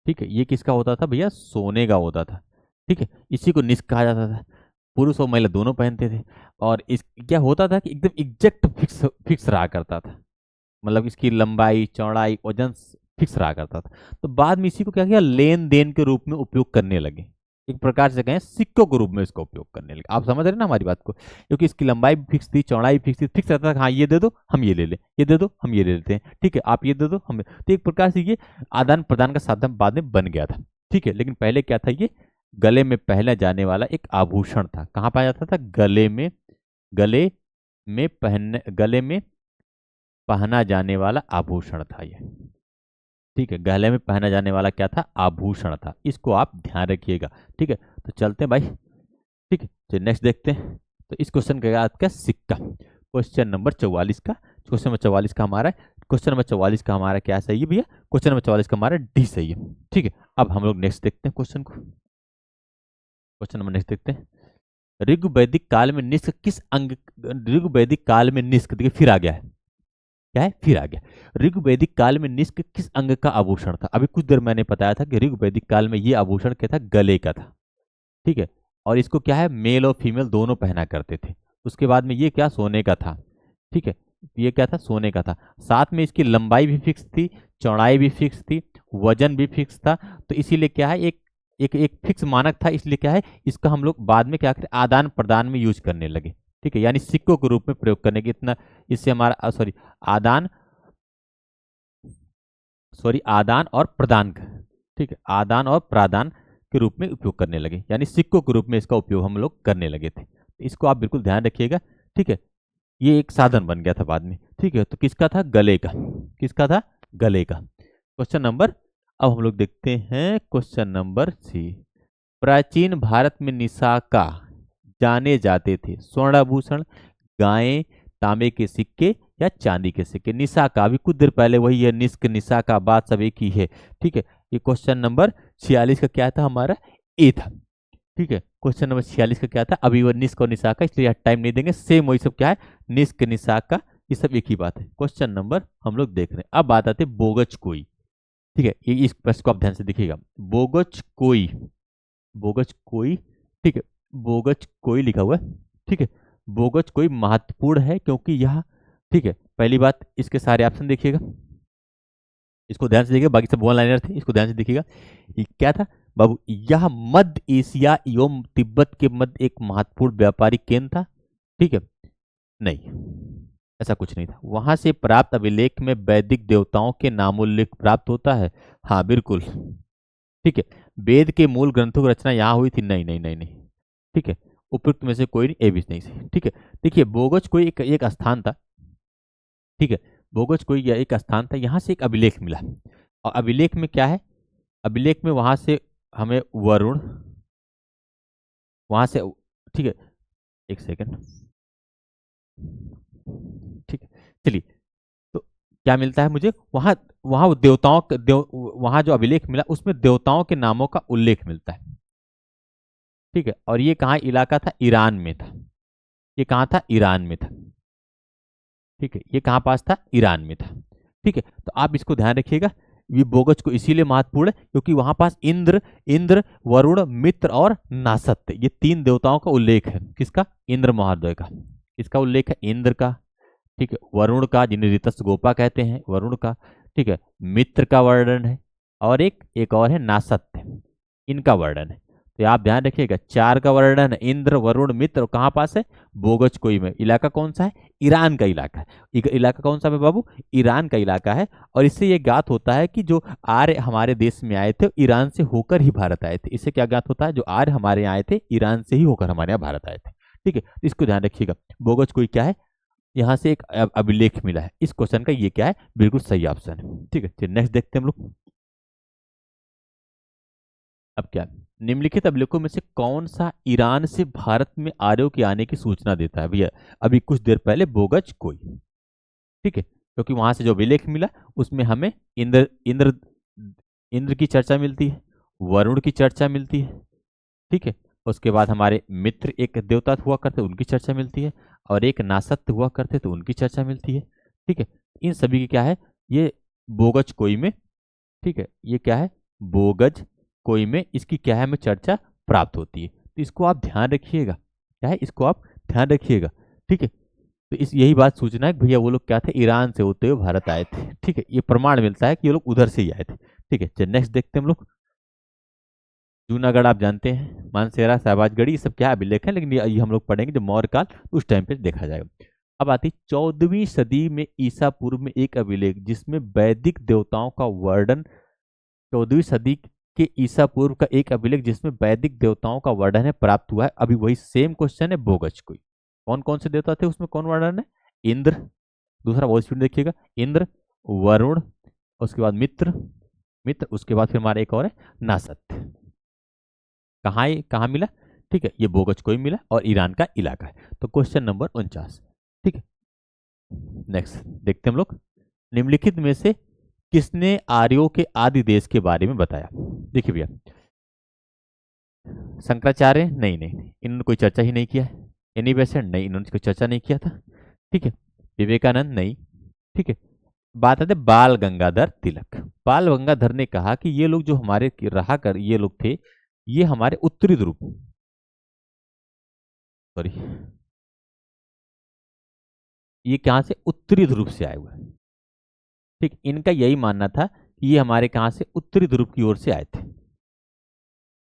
ठीक है, ये किसका होता था भैया, सोने का होता था। ठीक है, इसी को निष्क कहा जाता था। पुरुष और महिला दोनों पहनते थे। और इस क्या होता था कि एकदम एग्जैक्ट फिक्स फिक्स रहा करता था, मतलब इसकी लंबाई चौड़ाई वजन फिक्स रहा करता था। तो बाद में इसी को क्या किया, लेन देन के रूप में उपयोग करने लगे। एक प्रकार से कहें सिक्कों के रूप में इसका उपयोग करने लगे। आप समझ रहे हैं ना हमारी बात को, क्योंकि इसकी लंबाई भी फिक्स थी, चौड़ाई भी फिक्स थी, फिक्स रहता था, हाँ ये दे दो हम ये ले लें, ये दे दो हम ये ले लेते हैं, ठीक है आप ये दे दो हम। तो एक प्रकार से ये आदान प्रदान का साधन बाद में बन गया था। ठीक है, लेकिन पहले क्या था, ये गले में पहना जाने वाला एक आभूषण था। कहाँ पाया जाता था, गले में, गले में पहना जाने वाला आभूषण था ये। ठीक है, गले में पहना जाने वाला क्या था, आभूषण था। इसको आप ध्यान रखिएगा। ठीक है, तो चलते हैं भाई। ठीक है, तो नेक्स्ट देखते हैं। तो इस क्वेश्चन का याद क्या, सिक्का। क्वेश्चन नंबर 44 का, क्वेश्चन नंबर 44 का हमारा, क्वेश्चन नंबर 44 का हमारा क्या सही है भैया, क्वेश्चन नंबर 44 का हमारा डी सही है। ठीक है, अब हम लोग नेक्स्ट देखते हैं क्वेश्चन को। क्वेश्चन नंबर नेक्स्ट देखते हैं। ऋग्वैदिक काल में निष्क किस अंग, ऋग्वैदिक काल में निष्क, देखिए फिर आ गया है, क्या है, फिर आ गया। ऋग्वैदिक काल में निष्क किस अंग का आभूषण था। अभी कुछ देर मैंने बताया था कि ऋग्वैदिक काल में ये आभूषण क्या था, गले का था। ठीक है, और इसको क्या है, मेल और फीमेल दोनों पहना करते थे। उसके बाद में ये क्या, सोने का था। ठीक है, ये क्या था, सोने का था। साथ में इसकी लंबाई भी फिक्स थी, चौड़ाई भी फिक्स थी, वजन भी फिक्स था। तो इसीलिए क्या है, एक एक एक फिक्स मानक था। इसलिए क्या है, इसका हम लोग बाद में क्या करें, आदान प्रदान में यूज करने लगे। ठीक है, यानी सिक्कों के रूप में प्रयोग करने के, इतना इससे हमारा सॉरी आदान आदान और प्रदान का, ठीक है, आदान और प्रदान के रूप में उपयोग करने लगे, यानी सिक्कों के रूप में इसका उपयोग हम लोग करने लगे थे। इसको आप बिल्कुल ध्यान रखिएगा। ठीक है, ये एक साधन बन गया था बाद में। ठीक है, तो किसका था, गले का, किसका था, गले का। क्वेश्चन नंबर, अब हम लोग देखते हैं क्वेश्चन नंबर सी। प्राचीन भारत में निशाका जाने जाते थे स्वर्णाभूषण, गायें, तांबे के सिक्के या चांदी के सिक्के। निशाका, अभी कुछ देर पहले वही है, निष्क निशाका, बात सब एक ही है। ठीक है, ये क्वेश्चन नंबर 46 का क्या था, हमारा ए था। ठीक है, क्वेश्चन नंबर 46 का क्या था, अभी वो निष्क और निशाका, इसलिए टाइम नहीं देंगे, सेम वही सब क्या है, निष्क निशाका, ये सब एक ही बात है। क्वेश्चन नंबर हम लोग देख रहे हैं। अब बात आती है बोगच कोई। ठीक है, ये इस प्रश्न को आप ध्यान से देखिएगा, बोगच कोई, बोगच कोई। ठीक है, बोगच कोई लिखा हुआ है। ठीक है, बोगच कोई महत्वपूर्ण है क्योंकि यह, ठीक है, पहली बात इसके सारे ऑप्शन देखिएगा, इसको ध्यान से देखिएगा, बाकी सब वन लाइनर थे, इसको ध्यान से देखिएगा। ये क्या था बाबू, यह मध्य एशिया एवं तिब्बत के मध्य एक महत्वपूर्ण व्यापारिक केंद्र था। ठीक है, नहीं, ऐसा कुछ नहीं था। वहां से प्राप्त अभिलेख में वैदिक देवताओं के नामोल्लेख प्राप्त होता है, हाँ बिल्कुल। ठीक है, वेद के मूल ग्रंथों की रचना यहाँ हुई थी, नहीं नहीं नहीं नहीं। ठीक है, उपयुक्त में से कोई नहीं, ए भी नहीं सही। ठीक है, देखिए बोगज कोई एक स्थान था। ठीक है, बोगज कोई एक स्थान था, यहाँ से एक अभिलेख मिला। और अभिलेख में क्या है, अभिलेख में वहां से हमें वरुण, वहां से, ठीक है, एक सेकंड, ठीक है, चलिए। तो क्या मिलता है मुझे वहां, वहां देवताओं वहां जो अभिलेख मिला उसमें देवताओं के नामों का उल्लेख मिलता है। ठीक है, और ये कहाँ इलाका था, ईरान में था। ये कहाँ था, ईरान में था। ठीक है, ये कहाँ पास था, ईरान में था। ठीक है, तो आप इसको ध्यान रखिएगा। ये बोगज को इसीलिए महत्वपूर्ण है क्योंकि वहां पास इंद्र, वरुण, मित्र और नासत्य, ये तीन देवताओं का उल्लेख है। किसका, इंद्र महोदय का। किसका उल्लेख है, इंद्र का। ठीक है, वरुण का, जिन्हें ऋतस गोपा कहते हैं, वरुण का। ठीक है, मित्र का वर्णन है, और एक और है नासत्य, इनका वर्णन है। तो आप ध्यान रखिएगा, 4 का वर्णन इंद्र, वरुण, मित्र, कहाँ पास है? बोगज कोई में। इलाका कौन सा है? ईरान का इलाका है। इलाका कौन सा है बाबू? ईरान का इलाका है। और इससे ये ज्ञात होता है कि जो आर्य हमारे देश में आए थे ईरान से होकर ही भारत आए थे। इससे क्या ज्ञात होता है? जो आर्य हमारे यहाँ आए थे ईरान से ही होकर हमारे यहाँ भारत आए थे। ठीक है, तो इसको ध्यान रखिएगा। बोगज कोई क्या है? यहाँ से एक अभिलेख मिला है। इस क्वेश्चन का ये क्या है? बिल्कुल सही ऑप्शन है। ठीक है, चलिए नेक्स्ट देखते हैं हम लोग। अब क्या, निम्नलिखित अभिलेखों में से कौन सा ईरान से भारत में आर्यों के आने की सूचना देता है? भैया अभी कुछ देर पहले बोगज कोई। ठीक है, क्योंकि वहां से जो अभिलेख मिला उसमें हमें इंद्र इंद्र इंद्र की चर्चा मिलती है, वरुण की चर्चा मिलती है। ठीक है, उसके बाद हमारे मित्र एक देवता हुआ करते उनकी चर्चा मिलती है, और एक नासत्य हुआ करते तो उनकी चर्चा मिलती है। ठीक है, इन सभी की क्या है? ये बोगज कोई में, ठीक है, ये क्या है? बोगज कोई में इसकी क्या है? हमें चर्चा प्राप्त होती है। तो इसको आप ध्यान रखिएगा। क्या है? इसको आप ध्यान रखिएगा। ठीक है, तो इस यही बात सूचना है कि भैया वो लोग क्या थे? ईरान से होते हुए भारत आए थे। ठीक है, ये प्रमाण मिलता है कि ये लोग उधर से ही आए थे। ठीक है, चलिए नेक्स्ट देखते हैं हम लोग। जूनागढ़ आप जानते हैं, मानसेरा, शहबाजगढ़ी, ये सब क्या अभिलेख है, लेकिन ये हम लोग पढ़ेंगे जब मौर्य काल उस टाइम पे देखा जाएगा। अब आती 14वीं सदी में ईसा पूर्व में एक अभिलेख जिसमें वैदिक देवताओं का वर्णन। 14वीं सदी के ईसा पूर्व का एक अभिलेख जिसमें वैदिक देवताओं का वर्णन है प्राप्त हुआ है। अभी वही सेम क्वेश्चन है बोगज कोई। कौन कौन से देवता थे उसमें? कौन वर्णन है? इंद्र, दूसरा बहुत स्पीड देखिएगा, इंद्र, वरुण, उसके बाद मित्र, उसके बाद फिर हमारा एक और है नासत्य। कहाँ मिला? ठीक है, ये बोगज कोई मिला और ईरान का इलाका है। तो क्वेश्चन नंबर 49। ठीक है, नेक्स्ट देखते हैं हम लोग। निम्नलिखित में से किसने आर्यों के आदि देश के बारे में बताया? देखिए भैया, शंकराचार्य नहीं, इन्होंने कोई चर्चा ही नहीं किया है। एनी बेसेंट नहीं, इन्होंने कोई चर्चा नहीं किया था। ठीक है, विवेकानंद नहीं। ठीक है, बात आते बाल गंगाधर तिलक। बाल गंगाधर ने कहा कि ये लोग जो हमारे रहा कर ये लोग थे, ये हमारे उत्तरी ध्रुव, सॉरी, ये कहां से? उत्तरी ध्रुव से आए हुए हैं। ठीक, इनका यही मानना था कि ये हमारे कहां से? उत्तरी ध्रुव की ओर से आए थे।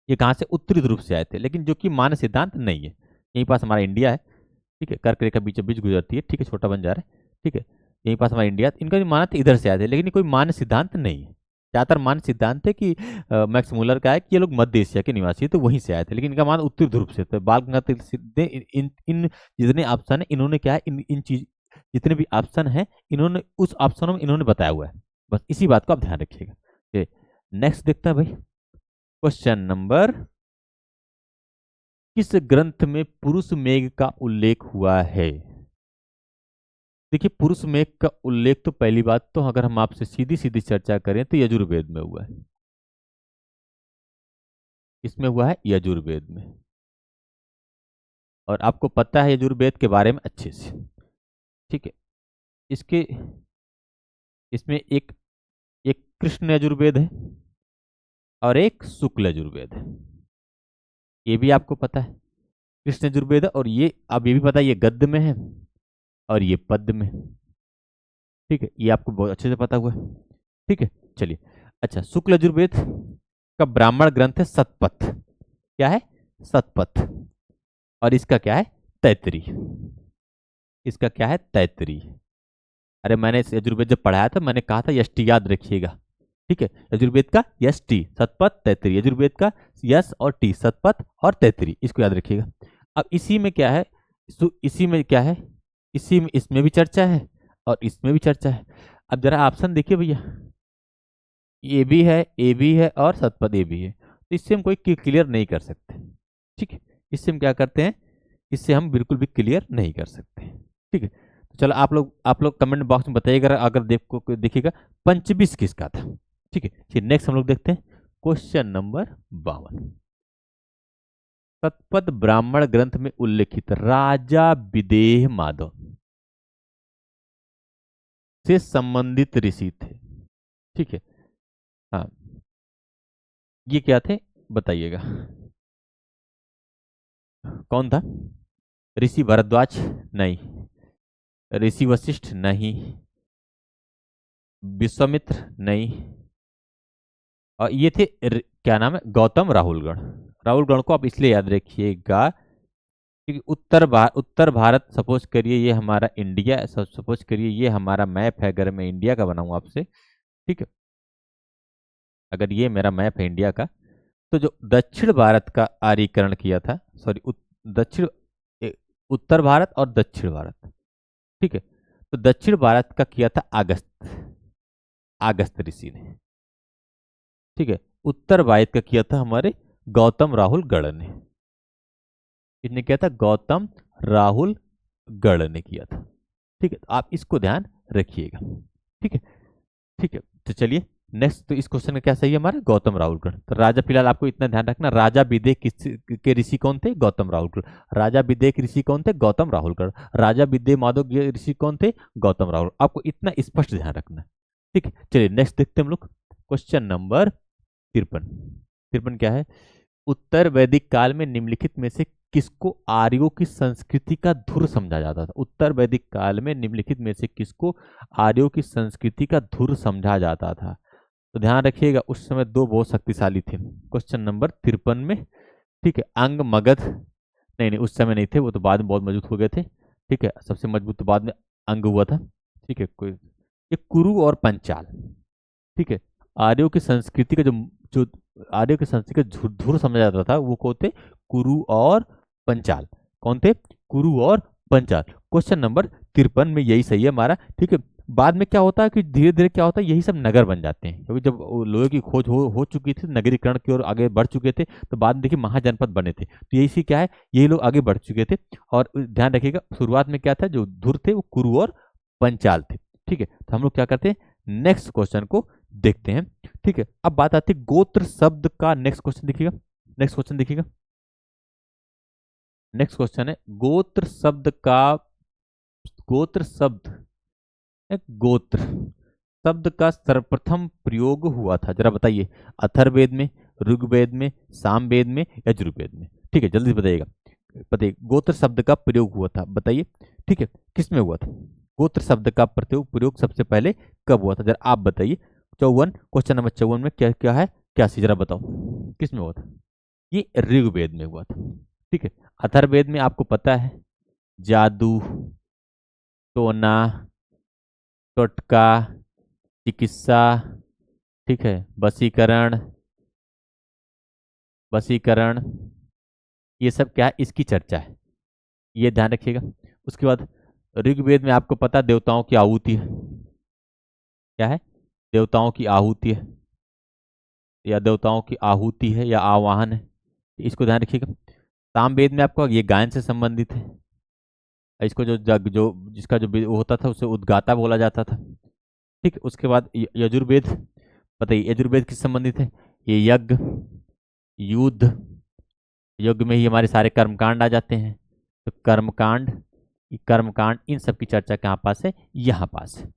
ये कहां से? उत्तरी ध्रुव से आए थे, लेकिन जो कि मान्य सिद्धांत नहीं है। यहीं पास हमारा इंडिया है। ठीक है, कर्क रेखा बीच बीच गुजरती है। ठीक है, छोटा बन जा रहा है। ठीक है, यहीं पास हमारा इंडिया, इनका भी माना था इधर से आए थे, लेकिन कोई मान्य सिद्धांत नहीं है। ज्यादातर मान्य सिद्धांत है कि मैक्स मुलर का है कि ये लोग मध्य एशिया के निवासी तो वहीं से आए थे, लेकिन इनका मान उत्तरी ध्रुव से। तो बाल गंगाधर ने इन जितने ऑप्शन है इन्होंने क्या है, इन चीज जितने भी ऑप्शन है इन्होंने उस ऑप्शनों में इन्होंने बताया हुआ है। बस इसी बात को आप ध्यान रखिएगा। नेक्स्ट देखते हैं भाई, क्वेश्चन नंबर, किस ग्रंथ में पुरुष मेघ का उल्लेख हुआ है? देखिए, पुरुष मेघ का उल्लेख तो पहली बात तो अगर हम आपसे सीधी सीधी चर्चा करें तो यजुर्वेद में हुआ है। इसमें हुआ है यजुर्वेद में, और आपको पता है यजुर्वेद के बारे में अच्छे से। ठीक है, इसके इसमें एक एक कृष्ण यजुर्वेद है और एक शुक्ल यजुर्वेद है। ये भी आपको पता है, कृष्ण यजुर्वेद है, और ये आप ये भी पता है ये गद्य में है और ये पद्य में। ठीक है, ये आपको बहुत अच्छे से पता हुआ है। ठीक है, चलिए। अच्छा, शुक्ल यजुर्वेद का ब्राह्मण ग्रंथ है शतपथ। क्या है? शतपथ। और इसका क्या है? तैतरी। इसका क्या है? तैतरी। अरे मैंने इस यजुर्वेद जब पढ़ाया था मैंने कहा था यष्टि याद रखिएगा। ठीक है, यजुर्वेद का यष्टि, शतपथ, तैतरी। यजुर्वेद का यश और टी, शतपथ और तैतरी, इसको याद रखिएगा। अब इसी में क्या है? इसी में क्या है? इसी में इसमें भी चर्चा है और इसमें भी चर्चा है। अब जरा ऑप्शन देखिए भैया, ए भी है, ए भी है और शतपथ ए भी है, तो इससे हम कोई क्लियर नहीं कर सकते। ठीक है, इससे हम क्या करते हैं? इससे हम बिल्कुल भी क्लियर नहीं कर सकते। ठीक है, तो चलो आप लोग कमेंट बॉक्स में बताइएगा अगर देखिएगा पंचविश किसका था। ठीक है, फिर नेक्स्ट हम लोग देखते हैं क्वेश्चन नंबर 52। शतपथ ब्राह्मण ग्रंथ में उल्लेखित राजा विदेह माधव से संबंधित ऋषि थे। ठीक है, हाँ, ये क्या थे बताइएगा? कौन था? ऋषि भरद्वाज नहीं, ऋषि वशिष्ठ नहीं, विश्वामित्र नहीं, और ये थे क्या नाम है? गौतम राहुलगढ़। राहुल गण को आप इसलिए याद रखिएगा क्योंकि उत्तर भारत, सपोज करिए ये हमारा इंडिया, सपोज करिए ये हमारा मैप है, अगर मैं इंडिया का बनाऊं आपसे, ठीक है, अगर ये मेरा मैप है इंडिया का, तो जो दक्षिण भारत का आर्यीकरण किया था, सॉरी दक्षिण उत्तर भारत और दक्षिण भारत, ठीक है, तो दक्षिण भारत का किया था अगस्त ऋषि ने, ठीक है। उत्तर भारत का किया था हमारे गौतम राहुल गढ़ ने। किसने किया था? गौतम राहुल गढ़ ने किया था, ठीक है। तो आप इसको ध्यान रखिएगा, ठीक है, ठीक है। तो चलिए नेक्स्ट, तो इस क्वेश्चन का क्या सही है हमारा? गौतम राहुल गढ़। तो राजा, फिलहाल आपको इतना ध्यान रखना, राजा विदेह के ऋषि कौन थे? गौतम राहुल गढ़। राजा विदेह के ऋषि कौन थे? गौतम राहुल गढ़। राजा विदेह माधव के ऋषि कौन थे? गौतम राहुल। आपको इतना स्पष्ट ध्यान रखना, ठीक है। चलिए नेक्स्ट देखते हैं हम लोग, क्वेश्चन नंबर 53। 53 क्या है? उत्तर वैदिक काल में निम्नलिखित में से किसको आर्यों की संस्कृति का धुर समझा जाता था? उत्तर वैदिक काल में निम्नलिखित में से किसको आर्यों की संस्कृति का धुर समझा जाता था? तो ध्यान रखिएगा, उस समय दो बहुत शक्तिशाली थे। क्वेश्चन नंबर 53 में, ठीक है, अंग मगध, नहीं उस समय नहीं थे, वो तो बाद में बहुत मजबूत हो गए थे, ठीक है। सबसे मजबूत तो बाद में अंग हुआ था, ठीक है। कोई ये कुरु और पंचाल, ठीक है। आर्यों की संस्कृति का जो जो आर्यों की संस्कृति का धुर समझा जाता था, वो कौन थे? कुरु और पंचाल। कौन थे? कुरु और पंचाल। क्वेश्चन नंबर 53 में यही सही है हमारा, ठीक है। बाद में क्या होता है कि धीरे धीरे क्या होता है, यही सब नगर बन जाते हैं, क्योंकि जब लोहे की खोज हो चुकी थी, नगरीकरण की ओर आगे बढ़ चुके थे, तो बाद में देखिए महाजनपद बने थे, तो यही सी क्या है, यही लोग आगे बढ़ चुके थे। और ध्यान रखिएगा, शुरुआत में क्या था, जो धुर थे वो कुरु और पंचाल थे, ठीक है। तो हम लोग क्या करते हैं, नेक्स्ट क्वेश्चन को देखते हैं, ठीक है। अब बात आती है गोत्र शब्द का। नेक्स्ट क्वेश्चन देखिएगा, नेक्स्ट क्वेश्चन देखिएगा, नेक्स्ट क्वेश्चन है गोत्र शब्द का। गोत्र शब्द, गोत्र शब्द का सर्वप्रथम प्रयोग हुआ था, जरा बताइए, अथर्ववेद में, ऋग्वेद में, सामवेद में, यजुर्वेद में? ठीक है, जल्दी बताइएगा, बताइए गोत्र शब्द का प्रयोग हुआ था, बताइए, ठीक है, किस में हुआ था? गोत्र शब्द का प्रयोग सबसे पहले कब हुआ था, जरा आप बताइए। 54, क्वेश्चन नंबर 54 में क्या क्या है, क्या सी, जरा बताओ किस में हुआ था? ये ऋग्वेद में हुआ था, ठीक है। अथर्ववेद में आपको पता है, जादू, टोना, टोटका, चिकित्सा, ठीक है, वशीकरण, वशीकरण, ये सब क्या है, इसकी चर्चा है, ये ध्यान रखिएगा। उसके बाद ऋग्वेद में आपको पता, देवताओं की आहुति है, क्या है? देवताओं की आहुति है, या देवताओं की आहुति है या आवाहन है, इसको ध्यान रखिएगा। सामवेद में आपको ये गायन से संबंधित है, इसको जो जग जो जिसका जो वो होता था उसे उद्गाता बोला जाता था, ठीक है। उसके बाद यजुर्वेद, बताइए यजुर्वेद किस संबंधित है? ये यज्ञ, युद्ध, यज्ञ में ही हमारे सारे कर्मकांड आ जाते हैं, तो कर्मकांड, कर्मकांड, इन सब की चर्चा कहाँ पास है? यहाँ पास है,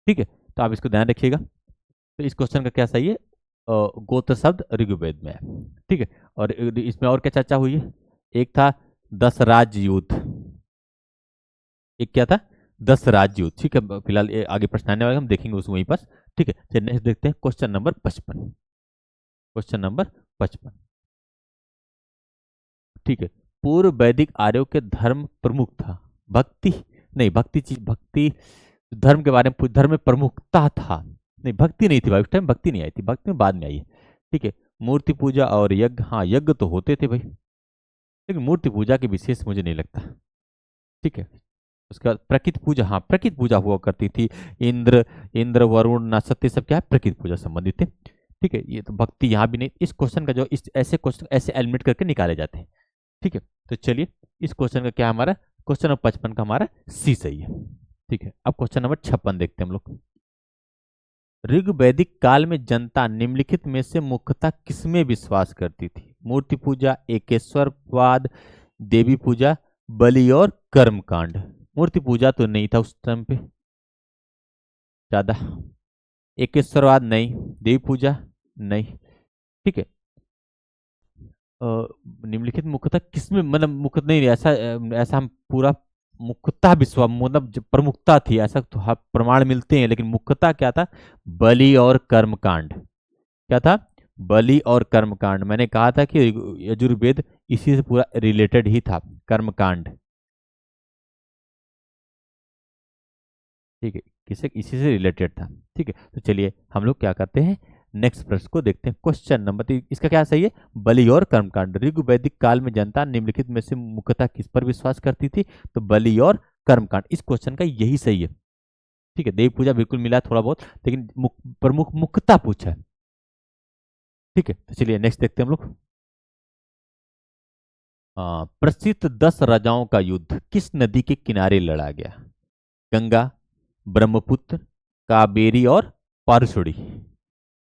ठीक है। तो आप इसको ध्यान रखिएगा। तो इस क्वेश्चन का क्या सही है? गोत्र शब्द ऋग्वेद में है, ठीक है। और इसमें और क्या चर्चा हुई है? एक था 10 राज्य युद्ध, एक क्या था? 10 राज्य युद्ध, ठीक है। फिलहाल आगे प्रश्न आने वाले हम देखेंगे उस वहीं पास, ठीक है। चलिए नेक्स्ट देखते हैं, क्वेश्चन नंबर 55। क्वेश्चन नंबर 55, ठीक है। पूर्व वैदिक आर्यों के धर्म प्रमुख था, भक्ति नहीं, भक्ति चीज, भक्ति धर्म के बारे में, धर्म में प्रमुखता था, नहीं भक्ति नहीं थी भाई, उस टाइम भक्ति नहीं आई थी, भक्ति में बाद में आई है, ठीक है। मूर्ति पूजा और यज्ञ, हाँ यज्ञ तो होते थे भाई, लेकिन मूर्ति पूजा के विशेष मुझे नहीं लगता, ठीक है। उसके बाद प्रकृति पूजा, हाँ प्रकृति पूजा हुआ करती थी, इंद्र इंद्र वरुण नक्षत्र सब क्या है, प्रकृति पूजा संबंधित थे, ठीक है। ये तो भक्ति यहाँ भी नहीं, इस क्वेश्चन का जो इस ऐसे क्वेश्चन ऐसे एलिमिनेट करके निकाले जाते हैं, ठीक है। तो चलिए इस क्वेश्चन का क्या हमारा, क्वेश्चन नंबर 55 का हमारा सी सही है, ठीक है। अब क्वेश्चन नंबर 56 देखते हैं हम लोग। ऋग वैदिक काल में जनता निम्नलिखित में से मुख्यतः किसमें विश्वास करती थी? मूर्ति पूजा, एकेश्वरवाद, देवी पूजा, बलि और कर्मकांड। मूर्ति पूजा तो नहीं था उस टाइम पे ज्यादा, एकेश्वरवाद नहीं, देवी पूजा नहीं, ठीक है। निम्नलिखित मुख्यतः किसमें, मतलब मुख्य नहीं, ऐसा ऐसा हम पूरा मुख्यतः विश्वास, मतलब प्रमुखता थी ऐसा तो प्रमाण मिलते हैं, लेकिन मुख्यतः क्या था? बलि और कर्मकांड, क्या था? बलि और कर्मकांड, मैंने कहा था कि यजुर्वेद इसी से पूरा रिलेटेड ही था, कर्मकांड। ठीक है, किसे इसी से रिलेटेड था। ठीक है, तो चलिए हम लोग क्या करते हैं, नेक्स्ट प्रश्न को देखते हैं। क्वेश्चन नंबर 3, इसका क्या सही है, बलि और कर्मकांड। ऋग्वैदिक काल में जनता निम्नलिखित में से मुख्यतः किस पर विश्वास करती थी, तो बलि और कर्मकांड। इस क्वेश्चन का यही सही है। ठीक है, देव पूजा बिल्कुल मिला थोड़ा बहुत, लेकिन प्रमुख मुख्यतः पूछा है। ठीक है, तो चलिए नेक्स्ट देखते हैं हम लोग। प्रसिद्ध 10 राजाओं का युद्ध किस नदी के किनारे लड़ा गया, गंगा, ब्रह्मपुत्र, कावेरी और पारसुड़ी।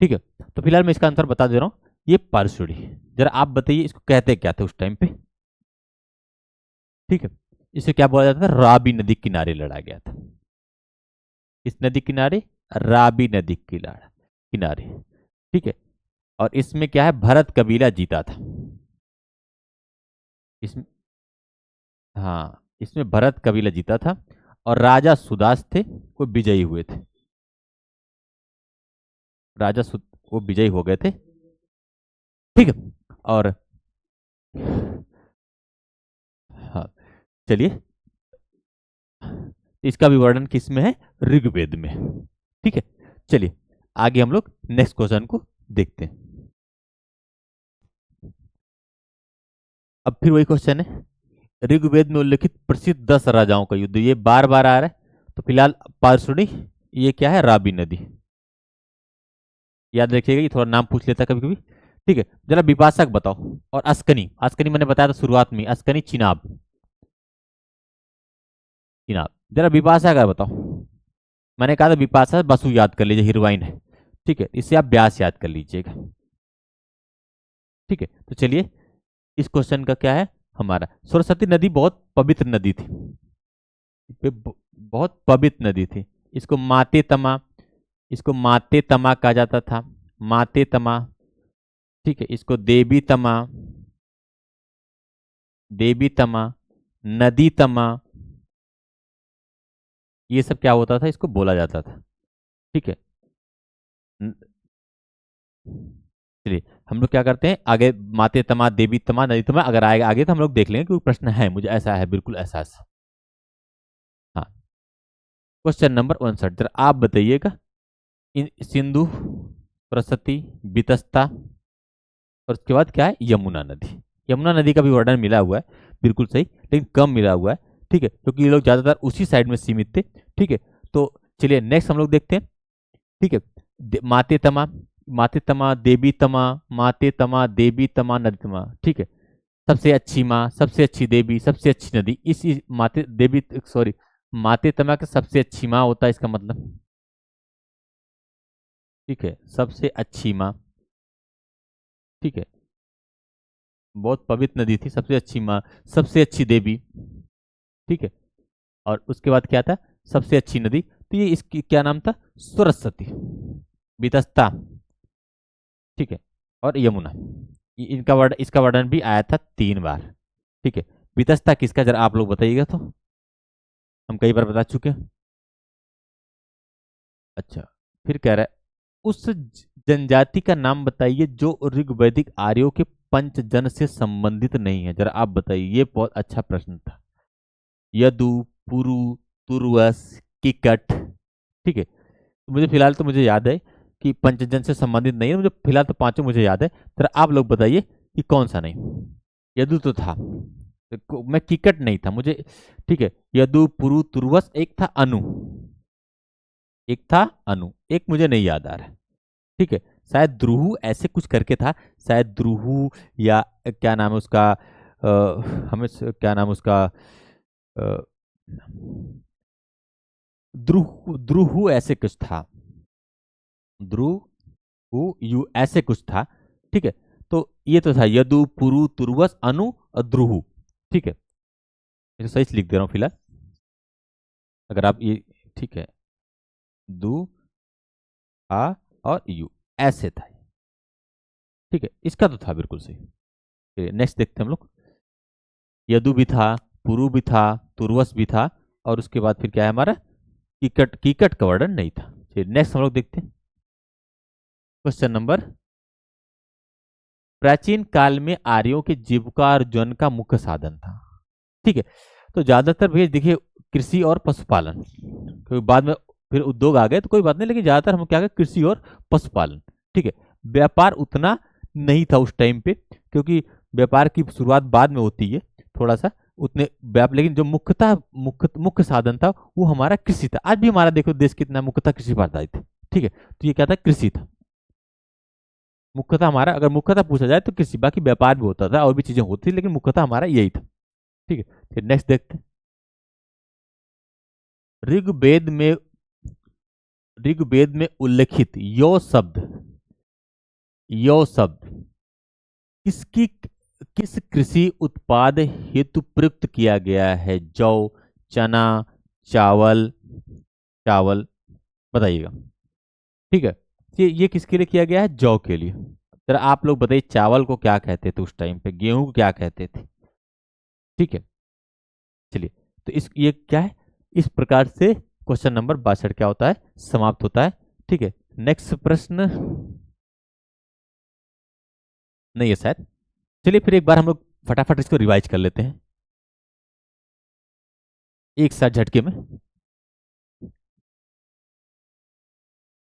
ठीक है, तो फिलहाल मैं इसका आंसर बता दे रहा हूं, ये पारसुड़ी। जरा आप बताइए इसको कहते क्या थे उस टाइम पे। ठीक है, इसे क्या बोला जाता था, राबी नदी किनारे लड़ा गया था। किस नदी किनारे, राबी नदी किनारे। ठीक है, और इसमें क्या है, भरत कबीला जीता था इसमें। हाँ, इसमें भरत कबीला जीता था और राजा सुदास थे, वो विजयी हुए थे। वो विजयी हो गए थे। ठीक है, और हाँ, चलिए, इसका भी वर्णन किस में है, ऋग्वेद में। ठीक है, चलिए आगे हम लोग नेक्स्ट क्वेश्चन को देखते हैं। अब फिर वही क्वेश्चन है, ऋग्वेद में उल्लेखित प्रसिद्ध 10 राजाओं का युद्ध, ये बार बार आ रहा है। तो फिलहाल पारसुड़ी, ये क्या है, राबी नदी। याद रखिएगा, ये थोड़ा नाम पूछ लेता कभी कभी। ठीक है, जरा विपाशक बताओ। और अस्कनी, अस्कनी मैंने बताया था शुरुआत में, अस्कनी चिनाब। चिनाब, जरा विपाशा का बताओ। मैंने कहा था विपाशा बसु याद कर लीजिए, हीरोइन है। ठीक है, इससे आप ब्यास याद कर लीजिएगा। ठीक है, तो चलिए, इस क्वेश्चन का क्या है हमारा, सरस्वती नदी बहुत पवित्र नदी थी। बहुत पवित्र नदी थी। इसको माते तमा, इसको माते तमा कहा जाता था, माते तमा। ठीक है, इसको देवी तमा, देवी तमा, नदी तमा, ये सब क्या होता था, इसको बोला जाता था। ठीक है, न- चलिए हम लोग क्या करते हैं आगे, माते तमा, देवी तमा, नदी तमा, अगर आएगा आगे तो हम लोग देख लेंगे, क्योंकि प्रश्न है मुझे ऐसा है, बिल्कुल ऐसा है। हाँ, क्वेश्चन नंबर 59, जरा आप बताइएगा, सिंधु, सरस्वती, वितस्ता, और उसके बाद क्या है, यमुना नदी। यमुना नदी का भी वर्णन मिला हुआ है, बिल्कुल सही, लेकिन कम मिला हुआ है। ठीक है, क्योंकि ये लोग ज्यादातर उसी साइड में सीमित थे। ठीक है, तो चलिए नेक्स्ट हम लोग देखते हैं। ठीक है, माते तमा, माते तमा, देवी तमा, माते तमा, देवी तमा, नदी तमा। ठीक है, सबसे अच्छी माँ, सबसे अच्छी देवी, सबसे अच्छी नदी, इस माते देवी, सॉरी, माते तमा के सबसे अच्छी माँ होता है इसका मतलब। ठीक है, सबसे अच्छी माँ। ठीक है, बहुत पवित्र नदी थी, सबसे अच्छी माँ, सबसे अच्छी देवी। ठीक है, और उसके बाद क्या था, सबसे अच्छी नदी, तो ये इसकी क्या नाम था, सरस्वती, वितस्ता। ठीक है, और यमुना, इनका वर्ड, इसका वर्णन भी आया था 3 बार। ठीक है, वितस्ता किसका, जरा आप लोग बताइएगा, तो हम कई बार बता चुके हैं। अच्छा, फिर कह रहा है, उस जनजाति का नाम बताइए जो ऋग्वैदिक आर्यों के पंचजन से संबंधित नहीं है। जरा आप बताइए, ये बहुत अच्छा प्रश्न था। यदु, पुरु, तुर्वस, किकट। ठीक है, तो मुझे फिलहाल तो मुझे याद है कि पंचजन से संबंधित नहीं है, मुझे फिलहाल तो पांचों मुझे याद है। जरा आप लोग बताइए कि कौन सा नहीं। यदु तो था, मैं किकट नहीं था मुझे। ठीक है, यदु, पुरु, तुर्वस, एक था अनु, एक था अनु, एक मुझे नहीं याद आ रहा है। ठीक है, शायद द्रुहु ऐसे कुछ करके था, शायद द्रुहु, या क्या नाम है उसका, क्या नाम है उसका, अ, द्रुहु ऐसे कुछ था, ध्रुव, यू ऐसे कुछ था। ठीक है, तो ये तो था यदु, पुरु, तुर्वस, अनु और ध्रुव। ठीक है, इसे सही से लिख दे रहा हूँ फिलहाल, अगर आप ये, ठीक है, दु, आ और यू, ऐसे था। ठीक है, इसका तो था बिल्कुल सही। नेक्स्ट देखते हैं हम लोग, यदु भी था, पुरु भी था, तुर्वस भी था, और उसके बाद फिर क्या है हमारा, कीकट, कीकट का वर्णन नहीं था। नेक्स्ट हम लोग देखते हैं, क्वेश्चन नंबर प्राचीन काल में आर्यों के जीविका अर्जन का मुख्य साधन था। ठीक है, तो ज्यादातर भैया देखिए कृषि और पशुपालन, क्योंकि बाद में फिर उद्योग आ गए तो कोई बात नहीं, लेकिन ज्यादातर हम क्या करें, कृषि और पशुपालन। ठीक है, व्यापार उतना नहीं था उस टाइम पे, क्योंकि व्यापार की शुरुआत बाद में होती है थोड़ा सा उतने लेकिन जो मुख्यतः मुख्य साधन था वो हमारा कृषि था। आज भी हमारा देखो देश कितना मुख्यतः कृषि पर आधारित है। ठीक है, तो ये क्या था, कृषि था मुख्यतः हमारा। अगर मुख्यतः पूछा जाए तो कृषि, बाकी व्यापार भी होता था और भी चीजें होती थी, लेकिन मुख्यतः हमारा यही था। ठीक है, फिर नेक्स्ट देखते हैं। ऋग्वेद में उल्लेखित यो शब्द किसकी किस कृषि उत्पाद हेतु प्रयुक्त किया गया है? जौ, चना, चावल, चावल, बताइएगा। ठीक है, ये किसके लिए किया गया है? जौ के लिए। जरा आप लोग बताइए चावल को क्या कहते थे उस टाइम पे, गेहूं को क्या कहते थे? ठीक है, चलिए, तो इस ये क्या है, इस प्रकार से क्वेश्चन नंबर 62 क्या होता है, समाप्त होता है। ठीक है, नेक्स्ट प्रश्न नहीं है शायद। चलिए फिर एक बार हम लोग फटाफट इसको रिवाइज कर लेते हैं एक साथ झटके में,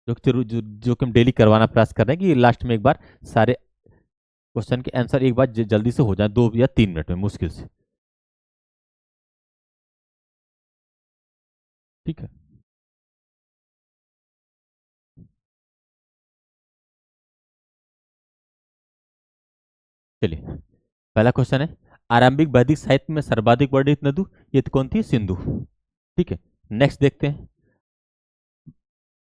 जो कि हम डेली करवाना प्रयास कर रहे हैं कि लास्ट में एक बार सारे क्वेश्चन के आंसर एक बार जल्दी से हो जाए, 2 या 3 मिनट में मुश्किल से। ठीक है, चलिए पहला क्वेश्चन है, आरंभिक वैदिक साहित्य में सर्वाधिक वर्णित नदी ये तो कौन थी? सिंधु। ठीक है, नेक्स्ट देखते हैं।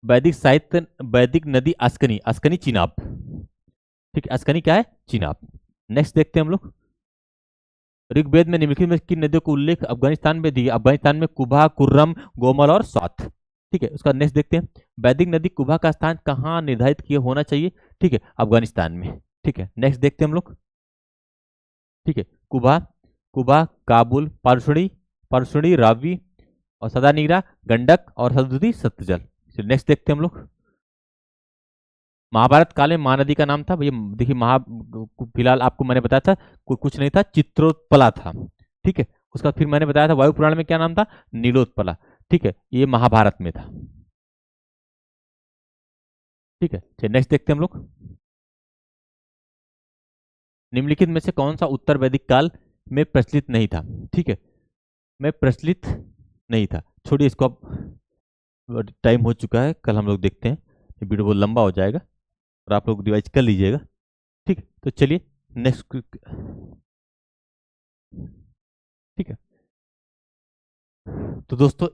वैदिक साहित्य, वैदिक नदी अस्कनी, अस्कनी चिनाब। ठीक है, अस्कनी क्या है? चिनाब। नेक्स्ट देखते हैं हम लोग, ऋग्वेद में निम्नलिखित में किन नदियों का उल्लेख अफगानिस्तान में दिया? अफगानिस्तान में कुबा, कुर्रम, गोमल और स्वात। ठीक है, उसका नेक्स्ट देखते हैं, वैदिक नदी कुबा का स्थान कहाँ निर्धारित किया होना चाहिए? ठीक है, अफगानिस्तान में। ठीक है, नेक्स्ट देखते हैं हम लोग। ठीक है, कुबा, काबुल, पारसुणी, रावी और सदानीरा, गंडक और सरस्वती, सतलज। नेक्स्ट देखते हैं हम लोग, महाभारत काल में महानदी का नाम था भैया, देखिए फिलहाल आपको मैंने बताया था कुछ नहीं था, चित्रोत्पला था। ठीक है, उसका फिर मैंने बताया था वायु पुराण में क्या नाम था? नीलोत्पला। ठीक है, ये महाभारत में था। ठीक है, चलिए नेक्स्ट देखते हैं हम लोग, निम्नलिखित में से कौन सा उत्तर वैदिक काल में प्रचलित नहीं था? ठीक है, में प्रचलित नहीं था, छोड़िए इसको, अब टाइम हो चुका है, कल हम लोग देखते हैं, वीडियो बहुत लंबा हो जाएगा और आप लोग रिवाइज कर लीजिएगा। ठीक है, तो चलिए नेक्स्ट। ठीक है, तो दोस्तों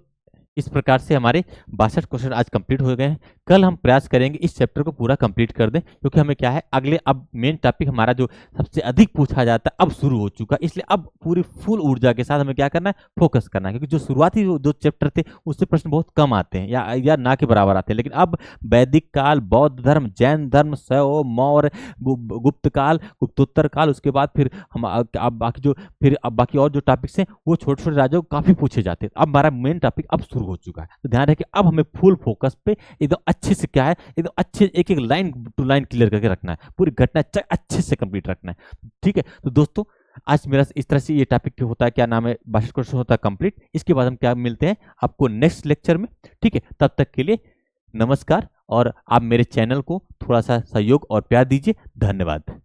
इस प्रकार से हमारे 62 क्वेश्चन आज कंप्लीट हो गए हैं। कल हम प्रयास करेंगे इस चैप्टर को पूरा कंप्लीट कर दें, क्योंकि हमें क्या है अगले, अब मेन टॉपिक हमारा जो सबसे अधिक पूछा जाता है अब शुरू हो चुका है, इसलिए अब पूरी फुल ऊर्जा के साथ हमें क्या करना है, फोकस करना है। क्योंकि जो शुरुआती दो चैप्टर थे उससे प्रश्न बहुत कम आते हैं या ना के बराबर आते हैं, लेकिन अब वैदिक काल, बौद्ध धर्म, जैन धर्म, शैव, मौर्य, गुप्त काल, गुप्तोत्तर काल, उसके बाद फिर हम अब बाकी जो फिर अब बाकी और जो टॉपिक्स हैं वो छोटे छोटे राज्यों काफी पूछे जाते हैं। अब हमारा मेन टॉपिक अब शुरू हो चुका है, तो ध्यान रखिए अब हमें फुल फोकस पे एकदम अच्छे से क्या है, एकदम अच्छे एक एक लाइन टू लाइन क्लियर करके रखना है, पूरी घटना अच्छे से कंप्लीट रखना है। ठीक है, तो दोस्तों आज मेरा इस तरह से ये टॉपिक होता है, क्या नाम है, 62 क्वेश्चन होता है कंप्लीट। इसके बाद हम क्या मिलते हैं आपको नेक्स्ट लेक्चर में। ठीक है, तब तक के लिए नमस्कार, और आप मेरे चैनल को थोड़ा सा सहयोग और प्यार दीजिए। धन्यवाद।